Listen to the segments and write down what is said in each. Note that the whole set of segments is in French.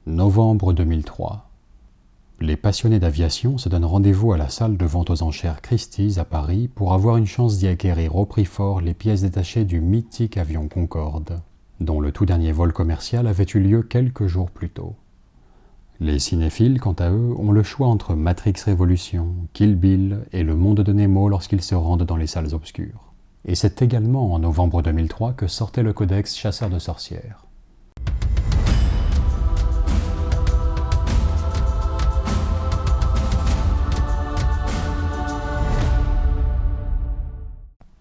Novembre 2003. Les passionnés d'aviation se donnent rendez-vous à la salle de vente aux enchères Christie's à Paris pour avoir une chance d'y acquérir au prix fort les pièces détachées du mythique avion Concorde, dont le tout dernier vol commercial avait eu lieu quelques jours plus tôt. Les cinéphiles, quant à eux, ont le choix entre Matrix Révolution, Kill Bill et Le Monde de Nemo lorsqu'ils se rendent dans les salles obscures. Et c'est également en novembre 2003 que sortait le codex Chasseur de sorcières.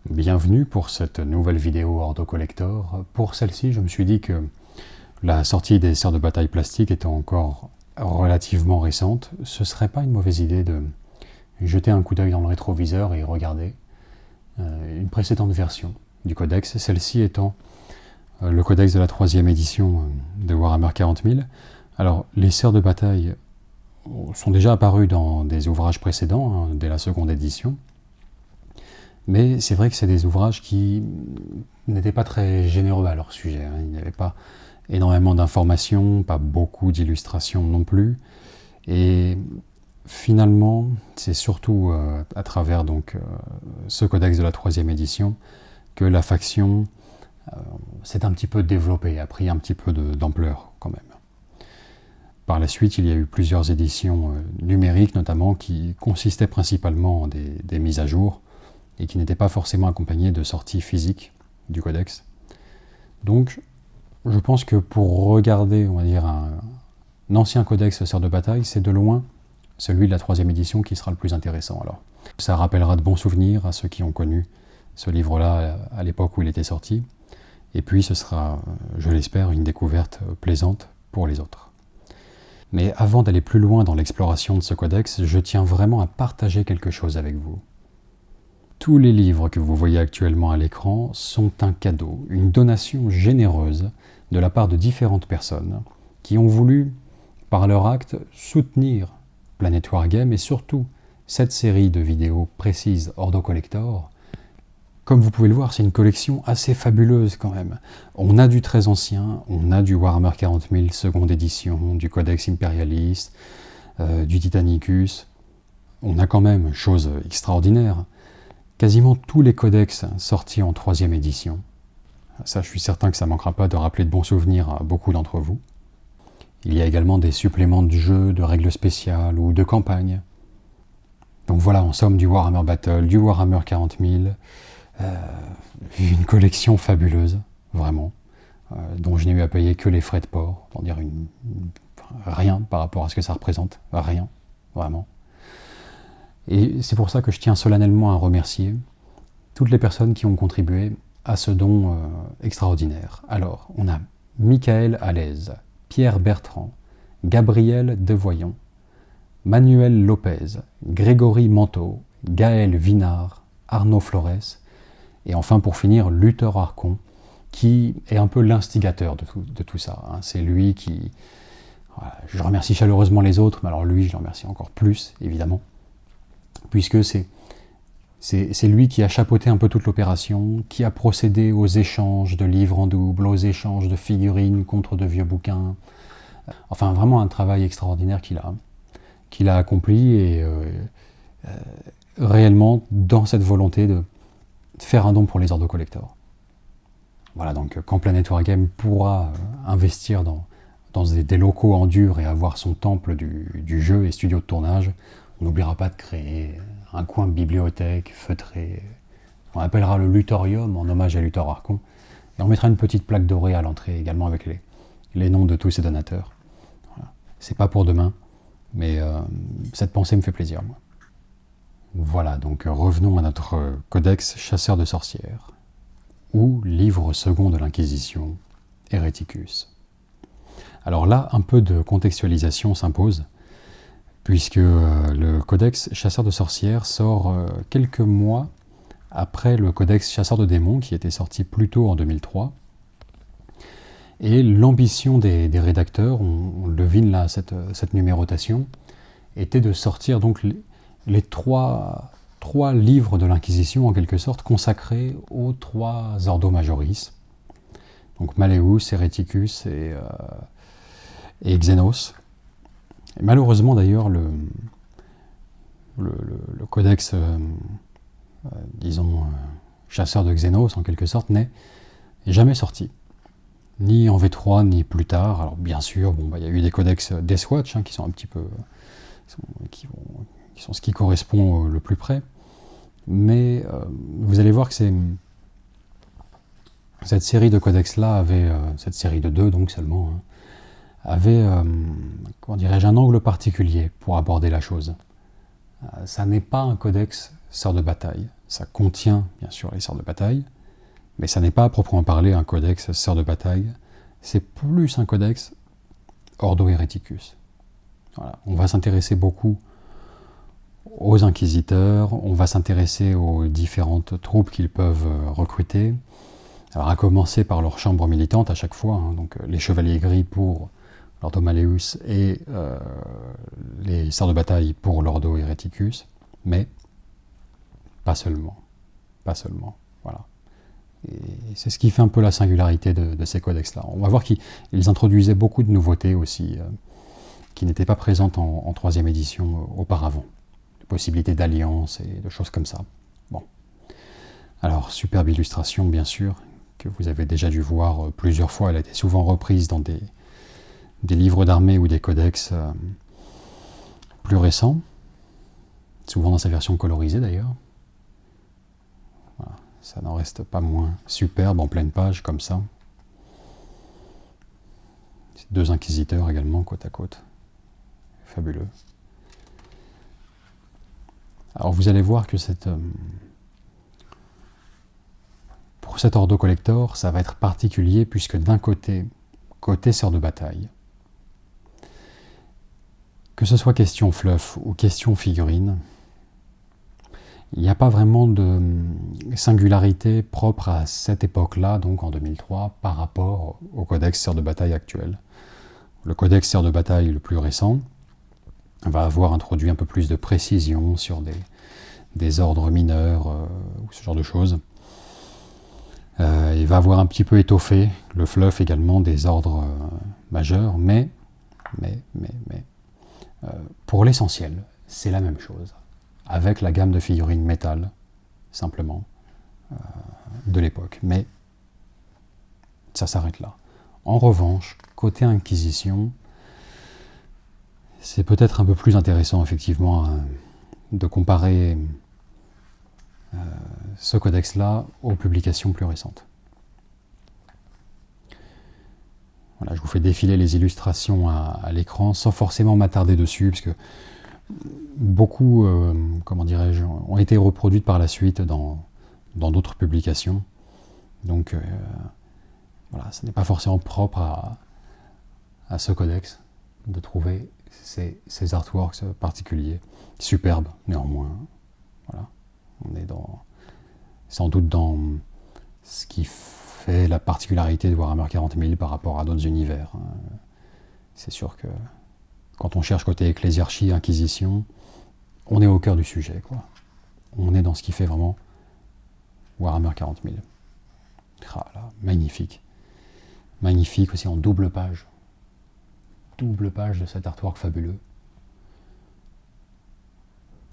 Bienvenue pour cette nouvelle vidéo Ordo Collector. Pour celle-ci, je me suis dit que la sortie des sœurs de bataille plastique étant encore relativement récente, ce serait pas une mauvaise idée de jeter un coup d'œil dans le rétroviseur et regarder une précédente version du codex, celle-ci étant le codex de la 3e édition de Warhammer 40 000. Alors, les sœurs de bataille sont déjà apparues dans des ouvrages précédents, dès la 2e édition, mais c'est vrai que c'est des ouvrages qui n'étaient pas très généreux à leur sujet. Il n'y avait pas énormément d'informations, pas beaucoup d'illustrations non plus. Et finalement, c'est surtout à travers ce codex de la 3e édition que la faction s'est un petit peu développée, a pris un petit peu d'ampleur quand même. Par la suite, il y a eu plusieurs éditions numériques notamment qui consistaient principalement en des mises à jour et qui n'étaient pas forcément accompagnées de sorties physiques du codex. Donc, je pense que pour regarder, on va dire, un ancien codex sœurs de bataille, c'est de loin celui de la 3e édition qui sera le plus intéressant. Alors, ça rappellera de bons souvenirs à ceux qui ont connu ce livre-là à l'époque où il était sorti, et puis ce sera, je l'espère, une découverte plaisante pour les autres. Mais avant d'aller plus loin dans l'exploration de ce codex, je tiens vraiment à partager quelque chose avec vous. Tous les livres que vous voyez actuellement à l'écran sont un cadeau, une donation généreuse de la part de différentes personnes qui ont voulu, par leur acte, soutenir Planet Wargame et surtout cette série de vidéos précises Ordo Collector. Comme vous pouvez le voir, c'est une collection assez fabuleuse quand même. On a du très ancien, on a du Warhammer 40 000 2e édition, du Codex Imperialis, du Titanicus. On a quand même, chose extraordinaire, quasiment tous les codex sortis en 3e édition. Ça, je suis certain que ça ne manquera pas de rappeler de bons souvenirs à beaucoup d'entre vous. Il y a également des suppléments de jeux, de règles spéciales ou de campagnes. Donc voilà, en somme, du Warhammer Battle, du Warhammer 40 000, une collection fabuleuse, vraiment, dont je n'ai eu à payer que les frais de port, pour dire rien par rapport à ce que ça représente, rien, vraiment. Et c'est pour ça que je tiens solennellement à remercier toutes les personnes qui ont contribué à ce don extraordinaire. Alors, on a Michael Alaise, Pierre Bertrand, Gabriel Devoyon, Manuel Lopez, Grégory Manteau, Gaël Vinard, Arnaud Flores, et enfin pour finir, Luther Arcon, qui est un peu l'instigateur de tout ça. C'est lui qui... Voilà, je remercie chaleureusement les autres, mais alors lui, je le remercie encore plus, évidemment, puisque c'est lui qui a chapeauté un peu toute l'opération, qui a procédé aux échanges de livres en double, aux échanges de figurines contre de vieux bouquins. Enfin, vraiment un travail extraordinaire qu'il a accompli et réellement dans cette volonté de faire un don pour les Ordo Collector. Voilà, donc quand Planet Wargame pourra investir dans des locaux en dur et avoir son temple du jeu et studio de tournage, on n'oubliera pas de créer un coin bibliothèque feutré. On appellera le Luthorium en hommage à Luther Arcon. Et on mettra une petite plaque dorée à l'entrée également avec les noms de tous ces donateurs. Voilà. C'est pas pour demain, mais cette pensée me fait plaisir, moi. Voilà, donc revenons à notre codex Chasseur de sorcières, ou livre second de l'Inquisition, Hereticus. Alors là, un peu de contextualisation s'impose, puisque le codex Chasseur de sorcières sort quelques mois après le codex Chasseur de démons, qui était sorti plus tôt en 2003. Et l'ambition des rédacteurs, on devine là cette numérotation, était de sortir donc les trois livres de l'Inquisition, en quelque sorte, consacrés aux 3 Ordo Majoris, donc Malleus, Hereticus et Xenos. Et malheureusement d'ailleurs, le codex, disons, chasseur de Xenos en quelque sorte, n'est jamais sorti. Ni en V3, ni plus tard. Alors bien sûr, bon, il y a eu des codex Deathwatch qui sont un petit peu... qui sont ce qui correspond le plus près. Mais vous allez voir que cette série de codex-là avait, cette série de 2 donc seulement, avait, comment dirais-je, un angle particulier pour aborder la chose. Ça n'est pas un codex sœur de bataille. Ça contient bien sûr les sœurs de bataille, mais ça n'est pas à proprement parler un codex sœur de bataille. C'est plus un codex Ordo Hereticus. Voilà. On va s'intéresser beaucoup aux inquisiteurs, on va s'intéresser aux différentes troupes qu'ils peuvent recruter. Alors à commencer par leur chambre militante à chaque fois, donc les chevaliers gris pour l'Ordo Malleus et les sœurs de bataille pour l'Ordo Hereticus, mais pas seulement, voilà. Et c'est ce qui fait un peu la singularité de ces codex-là. On va voir qu'ils introduisaient beaucoup de nouveautés aussi, qui n'étaient pas présentes en 3e édition auparavant. De possibilités d'alliance et de choses comme ça. Bon. Alors, superbe illustration, bien sûr, que vous avez déjà dû voir plusieurs fois. Elle a été souvent reprise dans des livres d'armée ou des codex plus récents. Souvent dans sa version colorisée, d'ailleurs. Voilà. Ça n'en reste pas moins superbe en pleine page, comme ça. 2 inquisiteurs également, côte à côte. Fabuleux. Alors vous allez voir que pour cet Ordo Collector, ça va être particulier, puisque d'un côté sœur de bataille, que ce soit question fluff ou question figurine, il n'y a pas vraiment de singularité propre à cette époque-là, donc en 2003, par rapport au codex sœur de bataille actuel. Le codex sœur de bataille le plus récent va avoir introduit un peu plus de précision sur des ordres mineurs ou ce genre de choses. Il va avoir un petit peu étoffé le fluff également des ordres majeurs, mais pour l'essentiel, c'est la même chose, avec la gamme de figurines métal, simplement, de l'époque. Mais ça s'arrête là. En revanche, côté Inquisition, c'est peut-être un peu plus intéressant, effectivement, de comparer ce codex-là aux publications plus récentes. Voilà, je vous fais défiler les illustrations à l'écran sans forcément m'attarder dessus, parce que beaucoup, comment dirais-je, ont été reproduites par la suite dans d'autres publications. Donc, voilà, ce n'est pas forcément propre à ce codex de trouver ces artworks particuliers, superbes néanmoins. Voilà, on est sans doute dans ce qui fait la particularité de Warhammer 40 000 par rapport à d'autres univers. C'est sûr que quand on cherche côté ecclésiarchie, inquisition, on est au cœur du sujet, quoi. On est dans ce qui fait vraiment Warhammer 40 000. Ah là, magnifique. Magnifique aussi en double page. Double page de cet artwork fabuleux.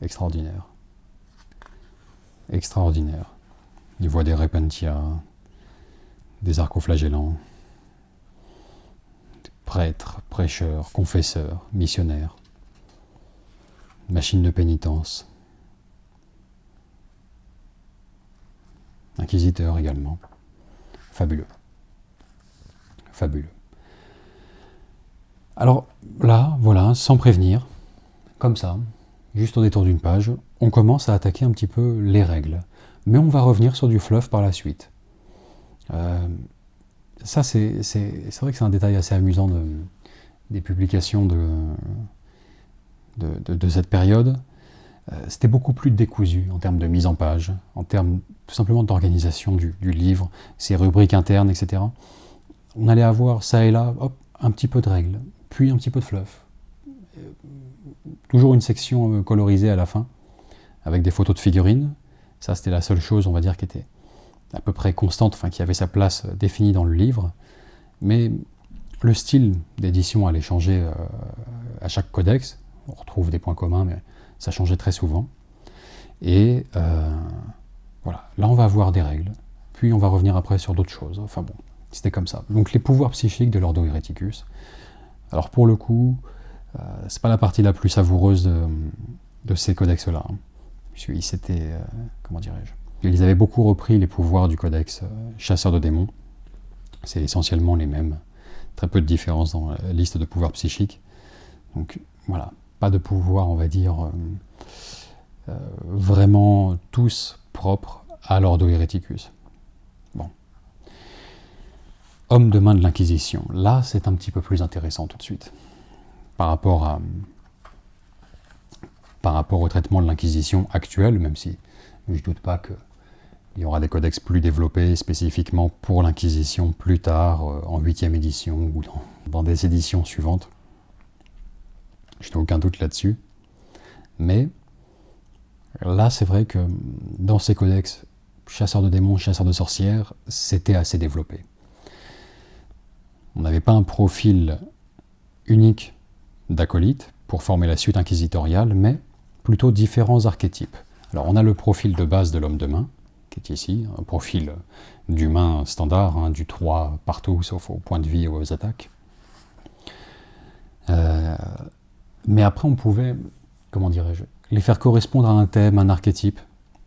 Extraordinaire. Extraordinaire. Il voit des repentia, des arcoflagellants, des prêtres, prêcheurs, confesseurs, missionnaires, machines de pénitence, inquisiteurs également. Fabuleux. Fabuleux. Alors là, voilà, sans prévenir, comme ça, juste au détour d'une page, on commence à attaquer un petit peu les règles. Mais on va revenir sur du fluff par la suite. Ça, c'est vrai que c'est un détail assez amusant des publications de cette période. C'était beaucoup plus décousu en termes de mise en page, en termes tout simplement d'organisation du livre, ses rubriques internes, etc. On allait avoir ça et là, hop, un petit peu de règles, puis un petit peu de fluff. Toujours une section colorisée à la fin, avec des photos de figurines. Ça, c'était la seule chose, on va dire, qui était à peu près constante, enfin qui avait sa place définie dans le livre. Mais Le style d'édition allait changer à chaque codex. On retrouve des points communs, mais ça changeait très souvent. Et voilà, là on va avoir des règles, puis on va revenir après sur d'autres choses. Enfin bon, c'était comme ça. Donc les pouvoirs psychiques de l'Ordo Hereticus. Alors pour le coup, c'est pas la partie la plus savoureuse de ces codex-là. C'était, comment dirais-je, ils avaient beaucoup repris les pouvoirs du codex Chasseur de démons. C'est essentiellement les mêmes. Très peu de différence dans la liste de pouvoirs psychiques. Donc voilà, pas de pouvoirs, on va dire, vraiment tous propres à l'Ordo Hereticus. Bon. Homme de main de l'Inquisition. Là, c'est un petit peu plus intéressant tout de suite. Par rapport au traitement de l'Inquisition actuelle, même si je ne doute pas qu'il y aura des codex plus développés spécifiquement pour l'Inquisition plus tard, en 8e édition ou dans des éditions suivantes. Je n'ai aucun doute là-dessus. Mais là, c'est vrai que dans ces codex, chasseurs de démons, chasseurs de sorcières, c'était assez développé. On n'avait pas un profil unique d'acolyte pour former la suite inquisitoriale, mais plutôt différents archétypes. Alors on a le profil de base de l'homme de main, qui est ici, un profil d'humain standard, hein, du 3 partout, sauf au point de vie et aux attaques. Mais après on pouvait, comment dirais-je, les faire correspondre à un thème, un archétype,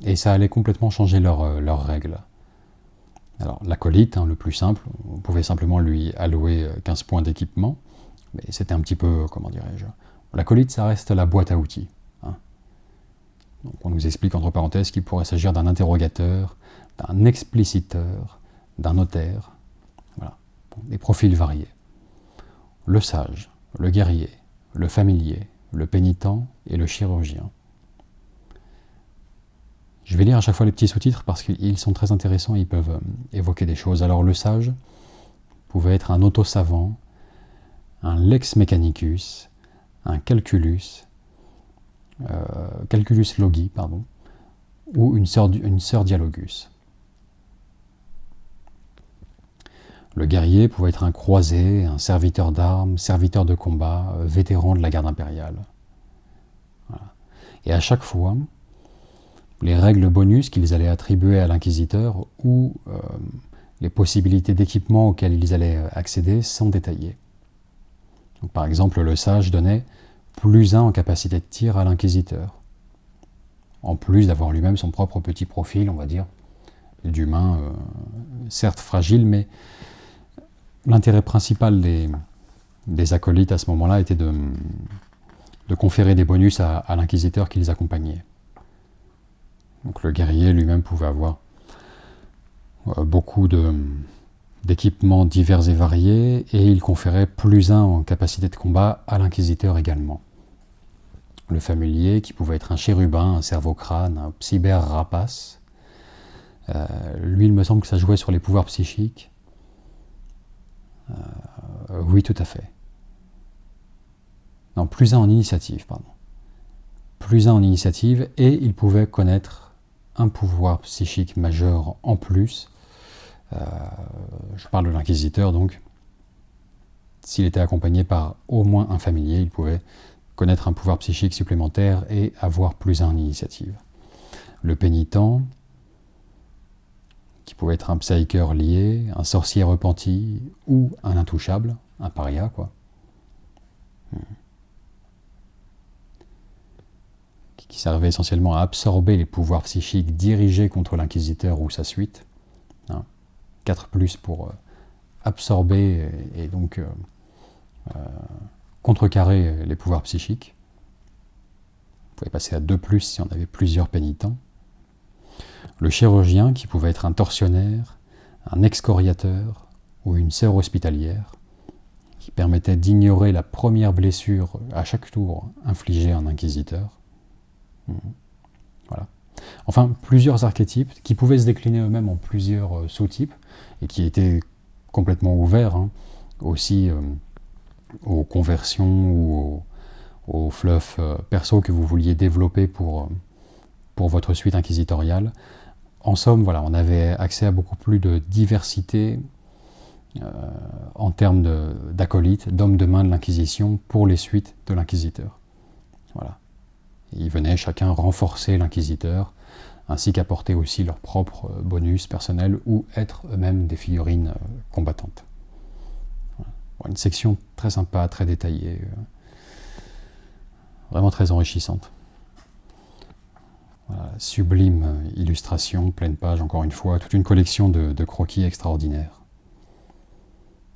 et ça allait complètement changer leurs règles. Alors l'acolyte, hein, le plus simple, on pouvait simplement lui allouer 15 points d'équipement, mais c'était un petit peu, comment dirais-je, l'acolyte ça reste la boîte à outils. Hein. Donc on nous explique entre parenthèses qu'il pourrait s'agir d'un interrogateur, d'un expliciteur, d'un notaire, voilà, bon, des profils variés. Le sage, le guerrier, le familier, le pénitent et le chirurgien. Je vais lire à chaque fois les petits sous-titres parce qu'ils sont très intéressants et ils peuvent évoquer des choses. Alors le sage pouvait être un auto-savant, un lex mechanicus, un calculus logi, pardon, ou une sœur dialogus. Le guerrier pouvait être un croisé, un serviteur d'armes, serviteur de combat, vétéran de la garde impériale. Voilà. Et à chaque fois, les règles bonus qu'ils allaient attribuer à l'inquisiteur ou les possibilités d'équipement auxquelles ils allaient accéder sont détaillées. Donc, par exemple, le sage donnait +1 en capacité de tir à l'inquisiteur, en plus d'avoir lui-même son propre petit profil, on va dire, d'humain, certes fragile, mais l'intérêt principal des acolytes à ce moment-là était de conférer des bonus à l'inquisiteur qui les accompagnait. Donc le guerrier lui-même pouvait avoir beaucoup d'équipements divers et variés, et il conférait +1 en capacité de combat à l'inquisiteur également. Le familier, qui pouvait être un chérubin, un cerveau-crâne, un cyber-rapace, lui, il me semble que ça jouait sur les pouvoirs psychiques. Oui, tout à fait. Non, +1 en initiative, pardon. +1 en initiative, et il pouvait connaître un pouvoir psychique majeur en plus. Je parle de l'inquisiteur, donc. S'il était accompagné par au moins un familier, il pouvait connaître un pouvoir psychique supplémentaire et avoir +1 en initiative. Le pénitent, qui pouvait être un psyker lié, un sorcier repenti ou un intouchable, un paria, quoi. Qui servait essentiellement à absorber les pouvoirs psychiques dirigés contre l'inquisiteur ou sa suite. 4+ pour absorber et donc contrecarrer les pouvoirs psychiques. Vous pouvez passer à 2+ si on avait plusieurs pénitents. Le chirurgien, qui pouvait être un tortionnaire, un excoriateur ou une sœur hospitalière, qui permettait d'ignorer la première blessure à chaque tour infligée à un inquisiteur. Voilà. Enfin, plusieurs archétypes qui pouvaient se décliner eux-mêmes en plusieurs sous-types et qui étaient complètement ouverts aussi aux conversions ou au fluff perso que vous vouliez développer pour votre suite inquisitoriale. En somme, voilà, on avait accès à beaucoup plus de diversité en termes d'acolytes, d'hommes de main de l'Inquisition pour les suites de l'Inquisiteur. Voilà. Ils venaient chacun renforcer l'Inquisiteur, ainsi qu'apporter aussi leurs propres bonus personnels ou être eux-mêmes des figurines combattantes. Voilà. Bon, une section très sympa, très détaillée, vraiment très enrichissante. Voilà, sublime illustration, pleine page, encore une fois, toute une collection de croquis extraordinaires,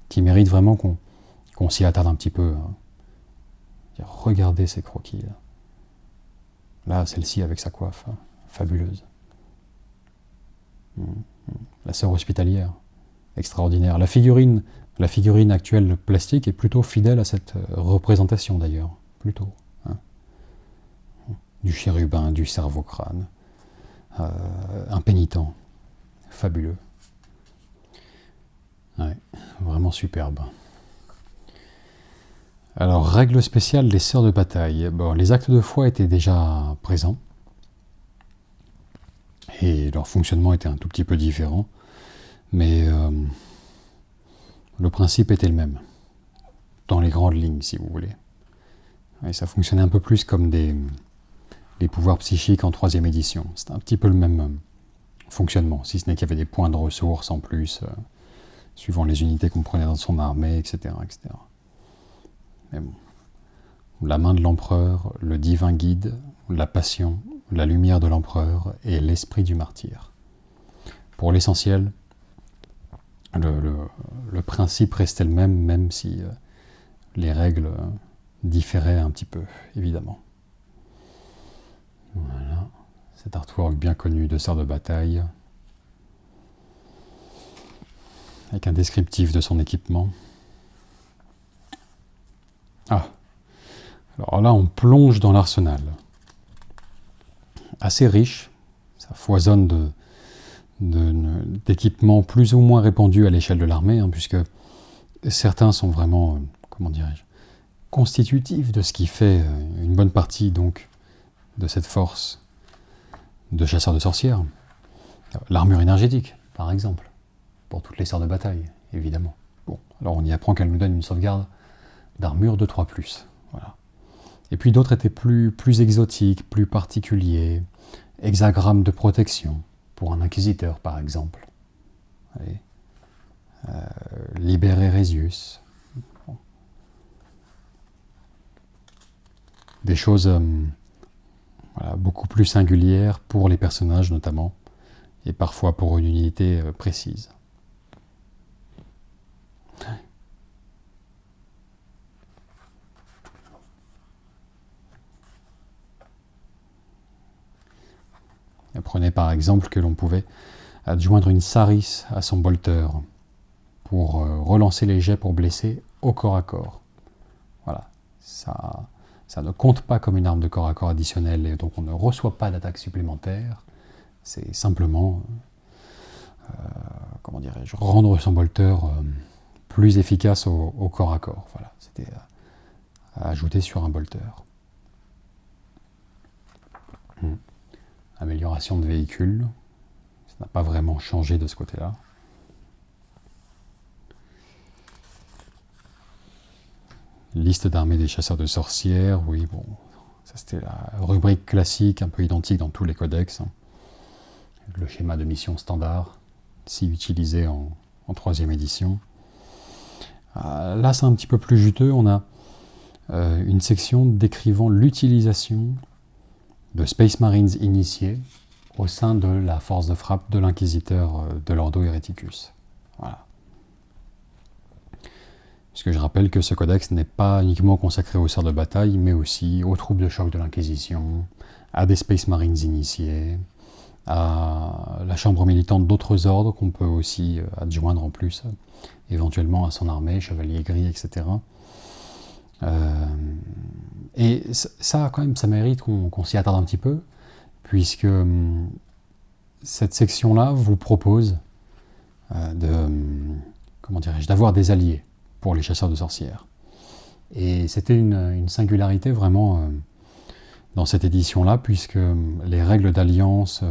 qui méritent vraiment qu'on s'y attarde un petit peu. Hein. Regardez ces croquis. Là, celle-ci avec sa coiffe, hein, fabuleuse. La sœur hospitalière, extraordinaire. La figurine actuelle plastique est plutôt fidèle à cette représentation d'ailleurs, plutôt. Hein. Du chérubin, du cerveau-crâne, impénitent, fabuleux. Ouais, vraiment superbe. Alors, règle spéciale des sœurs de bataille. Bon, les actes de foi étaient déjà présents. Et leur fonctionnement était un tout petit peu différent. Mais le principe était le même. Dans les grandes lignes, si vous voulez. Et ça fonctionnait un peu plus comme des pouvoirs psychiques en 3e édition. C'était un petit peu le même fonctionnement, si ce n'est qu'il y avait des points de ressources en plus, suivant les unités qu'on prenait dans son armée, etc., etc. Mais bon. La main de l'empereur, le divin guide, la passion, la lumière de l'empereur et l'esprit du martyr. Pour l'essentiel, le principe restait le même, même si les règles différaient un petit peu, évidemment. Voilà, cet artwork bien connu de sœur de bataille, avec un descriptif de son équipement. Ah, alors là on plonge dans l'arsenal. Assez riche, ça foisonne d'équipements plus ou moins répandus à l'échelle de l'armée, hein, puisque certains sont vraiment, comment dirais-je, constitutifs de ce qui fait une bonne partie donc de cette force de chasseurs de sorcières. L'armure énergétique, par exemple, pour toutes les sœurs de bataille, évidemment. Bon, alors on y apprend qu'elle nous donne une sauvegarde d'armure de 3+. Voilà. Et puis d'autres étaient plus exotiques, plus particuliers, hexagrammes de protection, pour un inquisiteur par exemple. Liber Eresius. Bon. Des choses voilà, beaucoup plus singulières pour les personnages notamment, et parfois pour une unité précise. Prenez par exemple que l'on pouvait adjoindre une Saris à son bolter pour relancer les jets pour blesser au corps à corps. Voilà, ça ne compte pas comme une arme de corps à corps additionnelle et donc on ne reçoit pas d'attaque supplémentaire. C'est simplement, comment dirais-je, rendre son bolter plus efficace au corps à corps. Voilà, c'était à ajouter sur un bolter. Amélioration de véhicule, ça n'a pas vraiment changé de ce côté-là. Liste d'armées des chasseurs de sorcières, oui, bon, ça c'était la rubrique classique, un peu identique dans tous les codex. Hein. Le schéma de mission standard, si utilisé en 3e édition. Là c'est un petit peu plus juteux, on a une section décrivant l'utilisation de Space Marines initiés au sein de la force de frappe de l'inquisiteur de l'Ordo Hereticus. Voilà. Puisque je rappelle que ce codex n'est pas uniquement consacré aux sœurs de bataille, mais aussi aux troupes de choc de l'Inquisition, à des Space Marines initiés, à la chambre militante d'autres ordres qu'on peut aussi adjoindre en plus, éventuellement à son armée, chevalier gris, etc. Et ça, quand même, ça mérite qu'on s'y attarde un petit peu, puisque cette section-là vous propose d'avoir des alliés pour les chasseurs de sorcières. Et c'était une singularité vraiment dans cette édition-là, puisque les règles d'alliance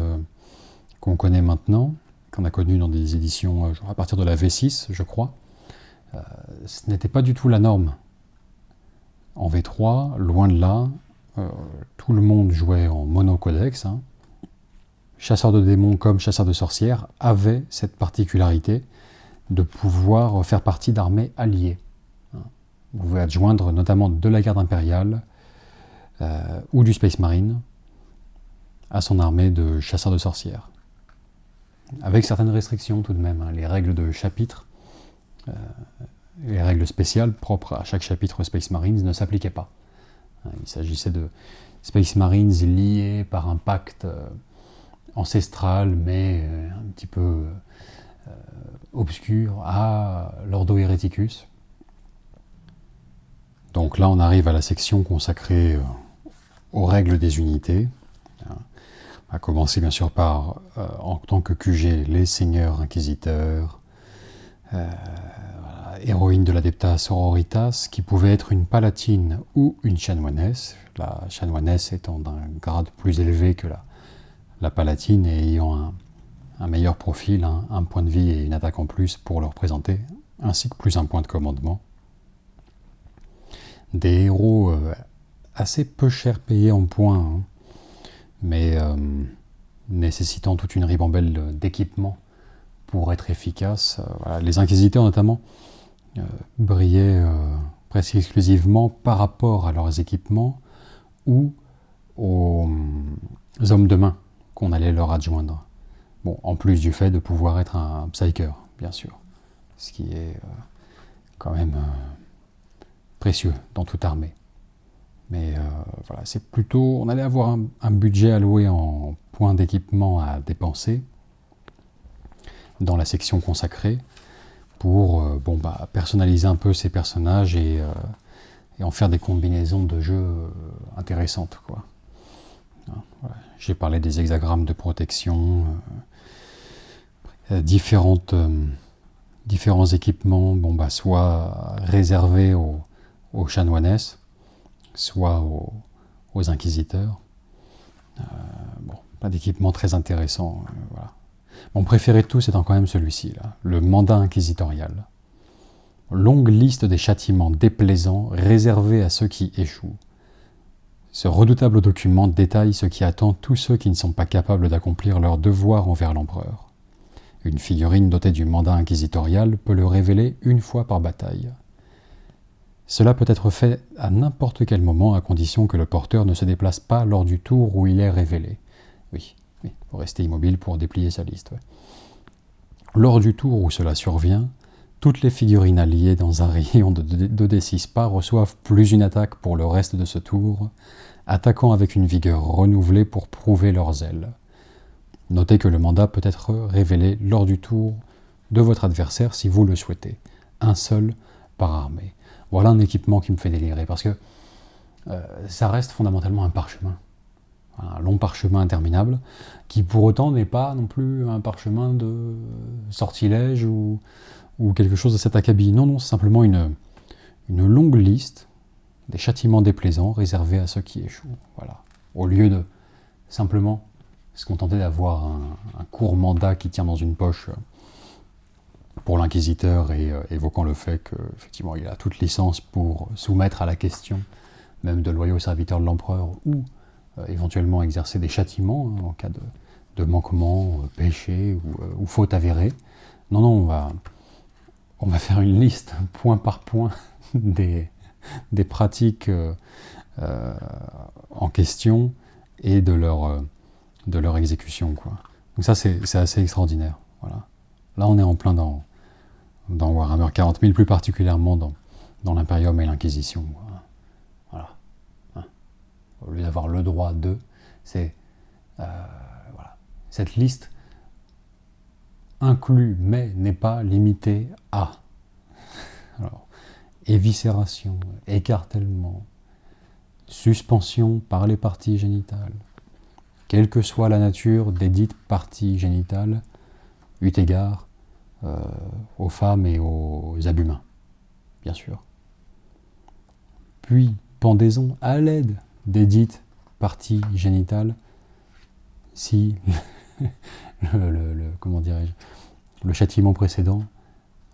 qu'on connaît maintenant, qu'on a connues dans des éditions à partir de la V6, je crois, Ce n'était pas du tout la norme. En V3, loin de là, tout le monde jouait en monocodex. Hein. Chasseurs de démons comme chasseurs de sorcières avaient cette particularité de pouvoir faire partie d'armées alliées. Vous pouvez adjoindre notamment de la garde impériale ou du Space Marine à son armée de chasseurs de sorcières. Avec certaines restrictions tout de même. Hein. Les règles de chapitre, les règles spéciales propres à chaque chapitre Space Marines ne s'appliquaient pas. Il s'agissait de Space Marines liés par un pacte ancestral, mais un petit peu obscur, à l'Ordo Hereticus. Donc là, on arrive à la section consacrée aux règles des unités. On va commencer bien sûr par, en tant que QG, les seigneurs inquisiteurs, héroïne de l'Adepta Sororitas, qui pouvait être une palatine ou une chanoinesse, la chanoinesse étant d'un grade plus élevé que la palatine et ayant un meilleur profil, un point de vie et une attaque en plus pour le représenter, ainsi que plus un point de commandement. Des héros assez peu cher payés en points, hein, mais nécessitant toute une ribambelle d'équipements pour être efficaces. Voilà. Les inquisiteurs notamment brillaient presque exclusivement par rapport à leurs équipements ou aux hommes de main qu'on allait leur adjoindre. Bon, en plus du fait de pouvoir être un psyker, bien sûr, ce qui est quand même précieux dans toute armée. Mais voilà, c'est plutôt, on allait avoir un budget alloué en points d'équipement à dépenser dans la section consacrée pour personnaliser un peu ces personnages et en faire des combinaisons de jeu intéressantes, quoi. Voilà. J'ai parlé des hexagrammes de protection, différents équipements, soit réservés aux chanoinesses, soit aux inquisiteurs. Pas d'équipement très intéressant. Voilà. Mon préféré de tous étant quand même celui-ci, là, le mandat inquisitorial. Longue liste des châtiments déplaisants réservés à ceux qui échouent. Ce redoutable document détaille ce qui attend tous ceux qui ne sont pas capables d'accomplir leur devoir envers l'empereur. Une figurine dotée du mandat inquisitorial peut le révéler une fois par bataille. Cela peut être fait à n'importe quel moment à condition que le porteur ne se déplace pas lors du tour où il est révélé. Oui, il faut rester immobile pour déplier sa liste. Ouais. Lors du tour où cela survient, toutes les figurines alliées dans un rayon de 2d6 pas reçoivent plus une attaque pour le reste de ce tour, attaquant avec une vigueur renouvelée pour prouver leurs ailes. Notez que le mandat peut être révélé lors du tour de votre adversaire si vous le souhaitez. Un seul par armée. Voilà un équipement qui me fait délirer, parce que ça reste fondamentalement un parchemin. Un long parchemin interminable, qui pour autant n'est pas non plus un parchemin de sortilège ou quelque chose de cet acabit. Non, c'est simplement une longue liste des châtiments déplaisants réservés à ceux qui échouent. Voilà. Au lieu de simplement se contenter d'avoir un court mandat qui tient dans une poche pour l'inquisiteur et évoquant le fait qu'effectivement il a toute licence pour soumettre à la question même de loyaux serviteurs de l'empereur ou éventuellement exercer des châtiments en cas de manquement, péché ou faute avérée. Non, on va faire une liste point par point des pratiques en question et de leur exécution, quoi. Donc ça, c'est assez extraordinaire. Voilà. Là, on est en plein dans Warhammer 40 000, plus particulièrement dans l'Imperium et l'Inquisition. Voilà. Hein. Au lieu d'avoir le droit de, c'est voilà. Cette liste inclut, mais n'est pas limitée à. Alors, éviscération, écartèlement, suspension par les parties génitales, quelle que soit la nature des dites parties génitales, eu égard aux femmes et aux abhumains, bien sûr. Puis, pendaison à l'aide des dites parties génitales, si comment dirais-je, le châtiment précédent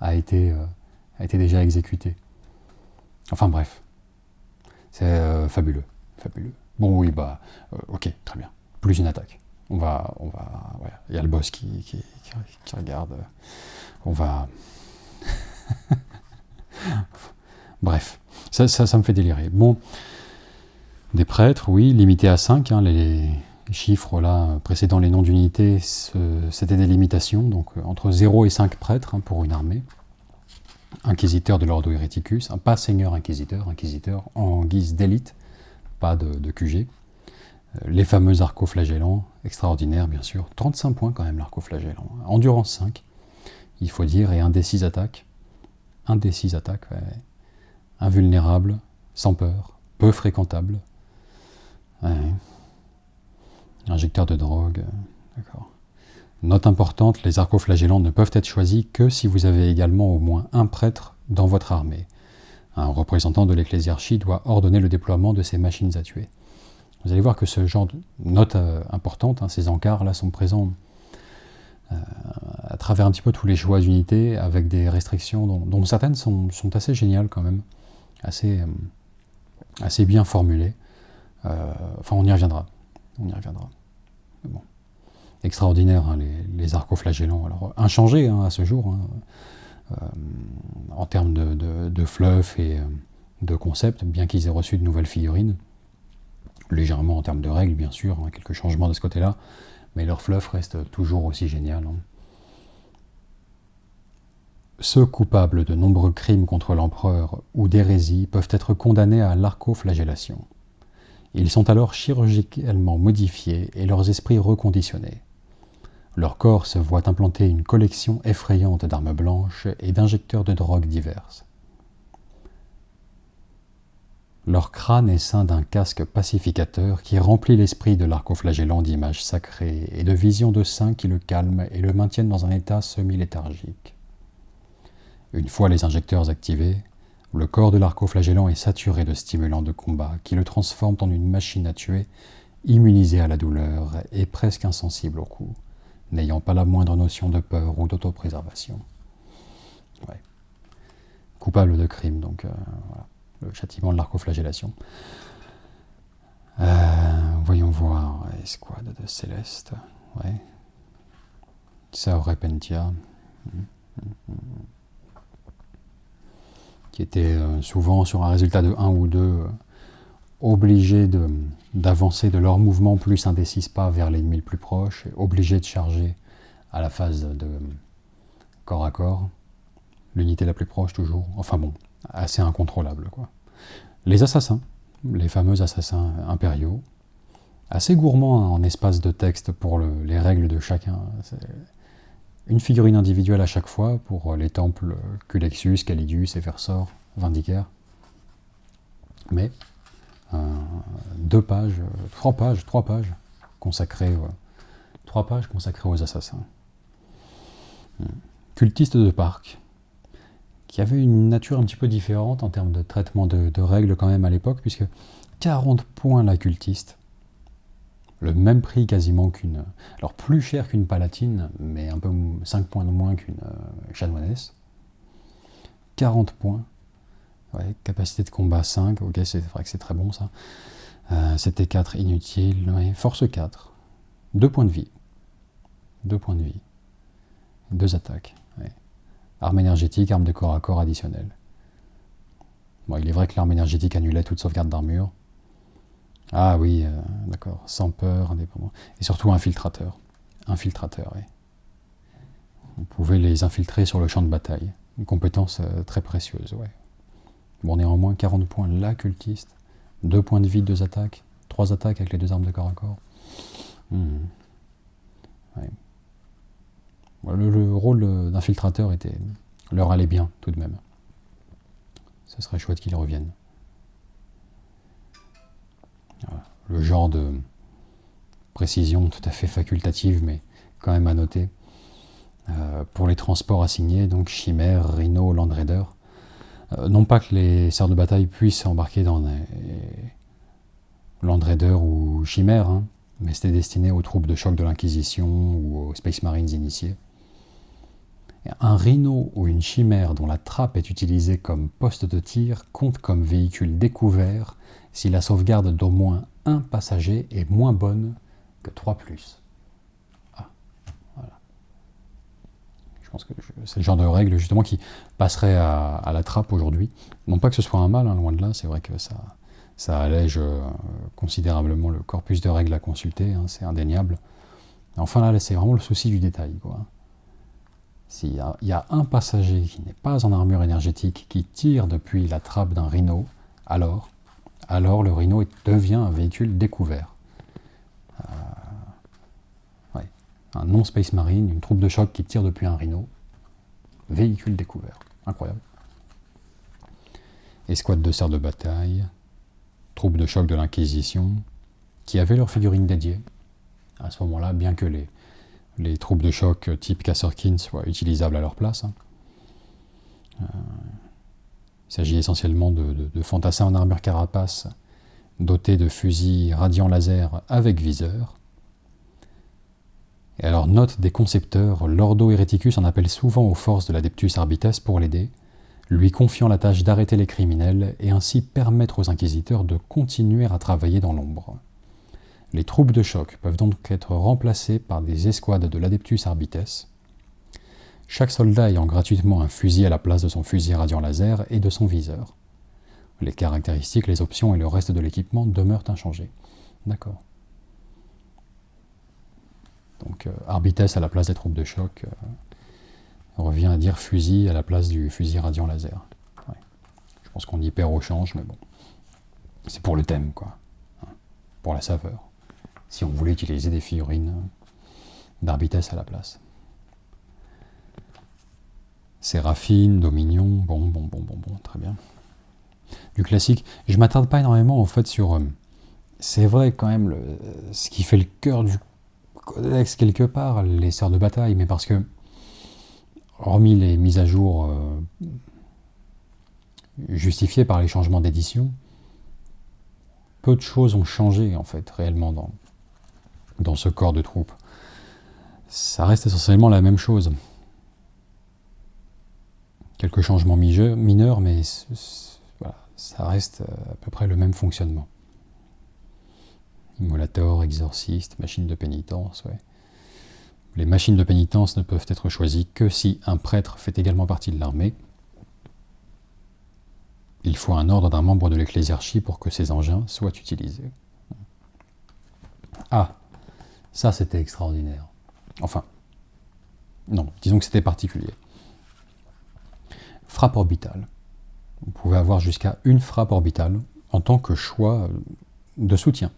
a été a été déjà exécuté. Enfin bref, c'est fabuleux, fabuleux. Bon oui, ok, très bien. Plus une attaque. Voilà. Il y a le boss qui regarde. On va... Bref, ça me fait délirer. Bon, des prêtres, oui, limités à 5, hein, les chiffres là précédant les noms d'unités, c'était des limitations, donc entre 0 et 5 prêtres hein, pour une armée. Inquisiteur de l'Ordo Hereticus, pas seigneur inquisiteur en guise d'élite, pas de QG. Les fameux arcoflagellants, extraordinaires bien sûr, 35 points quand même l'arcoflagellant. Endurance 5, il faut dire, et 1 des 6 attaques. 1 des 6 attaques, ouais. Invulnérable, sans peur, peu fréquentable. Ouais. Injecteur de drogue, d'accord. Note importante, les arcoflagellants ne peuvent être choisis que si vous avez également au moins un prêtre dans votre armée. Un représentant de l'ecclésiarchie doit ordonner le déploiement de ces machines à tuer. Vous allez voir que ce genre de note importante, hein, ces encarts là sont présents à travers un petit peu tous les choix d'unités, avec des restrictions dont certaines sont assez géniales quand même, assez bien formulées. Enfin, on y reviendra. Mais bon. Extraordinaire, hein, les arcoflagellants. Alors, inchangés hein, à ce jour, hein, en termes de fluff et de concept, bien qu'ils aient reçu de nouvelles figurines. Légèrement en termes de règles, bien sûr, hein, quelques changements de ce côté-là, mais leur fluff reste toujours aussi génial. Hein. Ceux coupables de nombreux crimes contre l'empereur ou d'hérésie peuvent être condamnés à l'arcoflagellation. Ils sont alors chirurgicalement modifiés et leurs esprits reconditionnés. Leur corps se voit implanter une collection effrayante d'armes blanches et d'injecteurs de drogues diverses. Leur crâne est ceint d'un casque pacificateur qui remplit l'esprit de l'arcoflagellant d'images sacrées et de visions de saints qui le calment et le maintiennent dans un état semi-léthargique. Une fois les injecteurs activés, le corps de l'arcoflagellant est saturé de stimulants de combat qui le transforment en une machine à tuer, immunisée à la douleur et presque insensible au coup, n'ayant pas la moindre notion de peur ou d'autopréservation. Ouais. Coupable de crime, donc voilà. Le châtiment de l'arcoflagellation. Voyons voir. Escouade de Céleste. Ouais. Sœur Repentia. Qui était souvent sur un résultat de 1 ou 2, obligés d'avancer de leur mouvement plus un des 6 pas vers l'ennemi le plus proche, obligés de charger à la phase de corps à corps. L'unité la plus proche toujours. Enfin bon, assez incontrôlable, quoi. Les assassins, les fameux assassins impériaux, assez gourmands hein, en espace de texte pour les règles de chacun. C'est une figurine individuelle à chaque fois pour les temples Culexus, Calidus, Eversor, Vindicaire. Mais 2 pages, 3 pages consacrées, 3 pages consacrées aux assassins. Cultiste de parc, qui avait une nature un petit peu différente en termes de traitement de règles quand même à l'époque, puisque 40 points la cultiste, le même prix quasiment qu'une... Alors plus cher qu'une palatine, mais un peu 5 points de moins qu'une chanoinesse. 40 points, ouais, capacité de combat 5, ok, c'est vrai que c'est très bon ça. C'était 4 inutile, ouais, force 4, 2 points de vie. 2 points de vie. 2 attaques, ouais. Arme énergétique, arme de corps à corps additionnelle. Bon, il est vrai que l'arme énergétique annulait toute sauvegarde d'armure. Ah oui, d'accord, sans peur, indépendant. Et surtout infiltrateur. Infiltrateur, oui. Vous pouvez les infiltrer sur le champ de bataille. Une compétence très précieuse, ouais. Bon, néanmoins, 40 points la cultiste. 2 points de vie, 2 attaques. 3 attaques avec les 2 armes de corps à corps. Ouais. Le rôle d'infiltrateur leur allait bien, tout de même. Ce serait chouette qu'ils reviennent. Voilà. Le genre de précision tout à fait facultative, mais quand même à noter. Pour les transports assignés, donc Chimère, Rhino, Land Raider. Non pas que les sœurs de bataille puissent embarquer dans des Land Raider ou Chimère, hein, mais c'était destiné aux troupes de choc de l'Inquisition ou aux Space Marines initiés. Un rhino ou une chimère dont la trappe est utilisée comme poste de tir compte comme véhicule découvert si la sauvegarde d'au moins un passager est moins bonne que 3+. Ah, voilà. Je pense que c'est le genre de règle justement qui passerait à la trappe aujourd'hui. Non pas que ce soit un mal, hein, loin de là, c'est vrai que ça allège considérablement le corpus de règles à consulter, hein, c'est indéniable. Enfin là, c'est vraiment le souci du détail, quoi. S'il y a un passager qui n'est pas en armure énergétique qui tire depuis la trappe d'un rhino, alors le rhino devient un véhicule découvert. Ouais. Un non-Space Marine, une troupe de choc qui tire depuis un rhino, véhicule découvert. Incroyable. Escouade de cerfs de bataille, troupe de choc de l'Inquisition, qui avaient leur figurine dédiée. À ce moment-là, bien que les troupes de choc type Kasserkin soient utilisables à leur place. Hein. Il s'agit essentiellement de fantassins en armure carapace, dotés de fusils radiant laser avec viseur. Et alors, note des concepteurs, l'Ordo Hereticus en appelle souvent aux forces de l'Adeptus Arbites pour l'aider, lui confiant la tâche d'arrêter les criminels et ainsi permettre aux inquisiteurs de continuer à travailler dans l'ombre. Les troupes de choc peuvent donc être remplacées par des escouades de l'Adeptus Arbites, chaque soldat ayant gratuitement un fusil à la place de son fusil radiant laser et de son viseur. Les caractéristiques, les options et le reste de l'équipement demeurent inchangés. D'accord. Donc Arbites à la place des troupes de choc revient à dire fusil à la place du fusil radiant laser. Ouais. Je pense qu'on y perd au change, mais bon. C'est pour le thème, quoi. Hein, pour la saveur. Si on voulait utiliser des figurines d'Arbites à la place. Séraphine, Dominion, bon, très bien. Du classique, je m'attarde pas énormément en fait sur... c'est vrai quand même, ce qui fait le cœur du codex quelque part, les sœurs de bataille, mais parce que, hormis les mises à jour justifiées par les changements d'édition, peu de choses ont changé en fait, réellement, dans ce corps de troupes. Ça reste essentiellement la même chose. Quelques changements mineurs, mais voilà, ça reste à peu près le même fonctionnement. Immolator, exorciste, machine de pénitence, ouais. Les machines de pénitence ne peuvent être choisies que si un prêtre fait également partie de l'armée. Il faut un ordre d'un membre de l'ecclésiarchie pour que ces engins soient utilisés. Ah, ça c'était extraordinaire. Enfin, non, disons que c'était particulier. Frappe orbitale. Vous pouvez avoir jusqu'à une frappe orbitale en tant que choix de soutien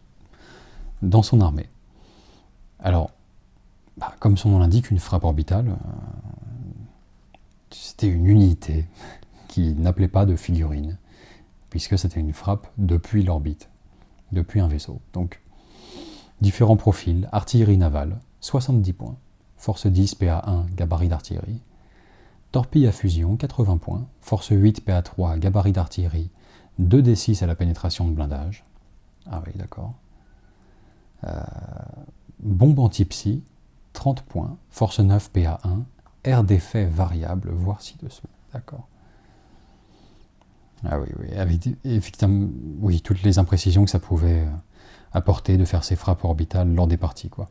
dans son armée. Alors, comme son nom l'indique, une frappe orbitale, c'était une unité qui n'appelait pas de figurine, puisque c'était une frappe depuis l'orbite, depuis un vaisseau. Donc, différents profils, artillerie navale, 70 points, force 10 PA1, gabarit d'artillerie, torpille à fusion, 80 points, force 8 PA3, gabarit d'artillerie, 2d6 à la pénétration de blindage. Ah oui, d'accord. Bombe anti-psy, 30 points, force 9 PA1, air d'effet variable, voire ci-dessous. D'accord. Ah oui, avec effectivement, oui, toutes les imprécisions que ça pouvait apporter de faire ces frappes orbitales lors des parties, quoi.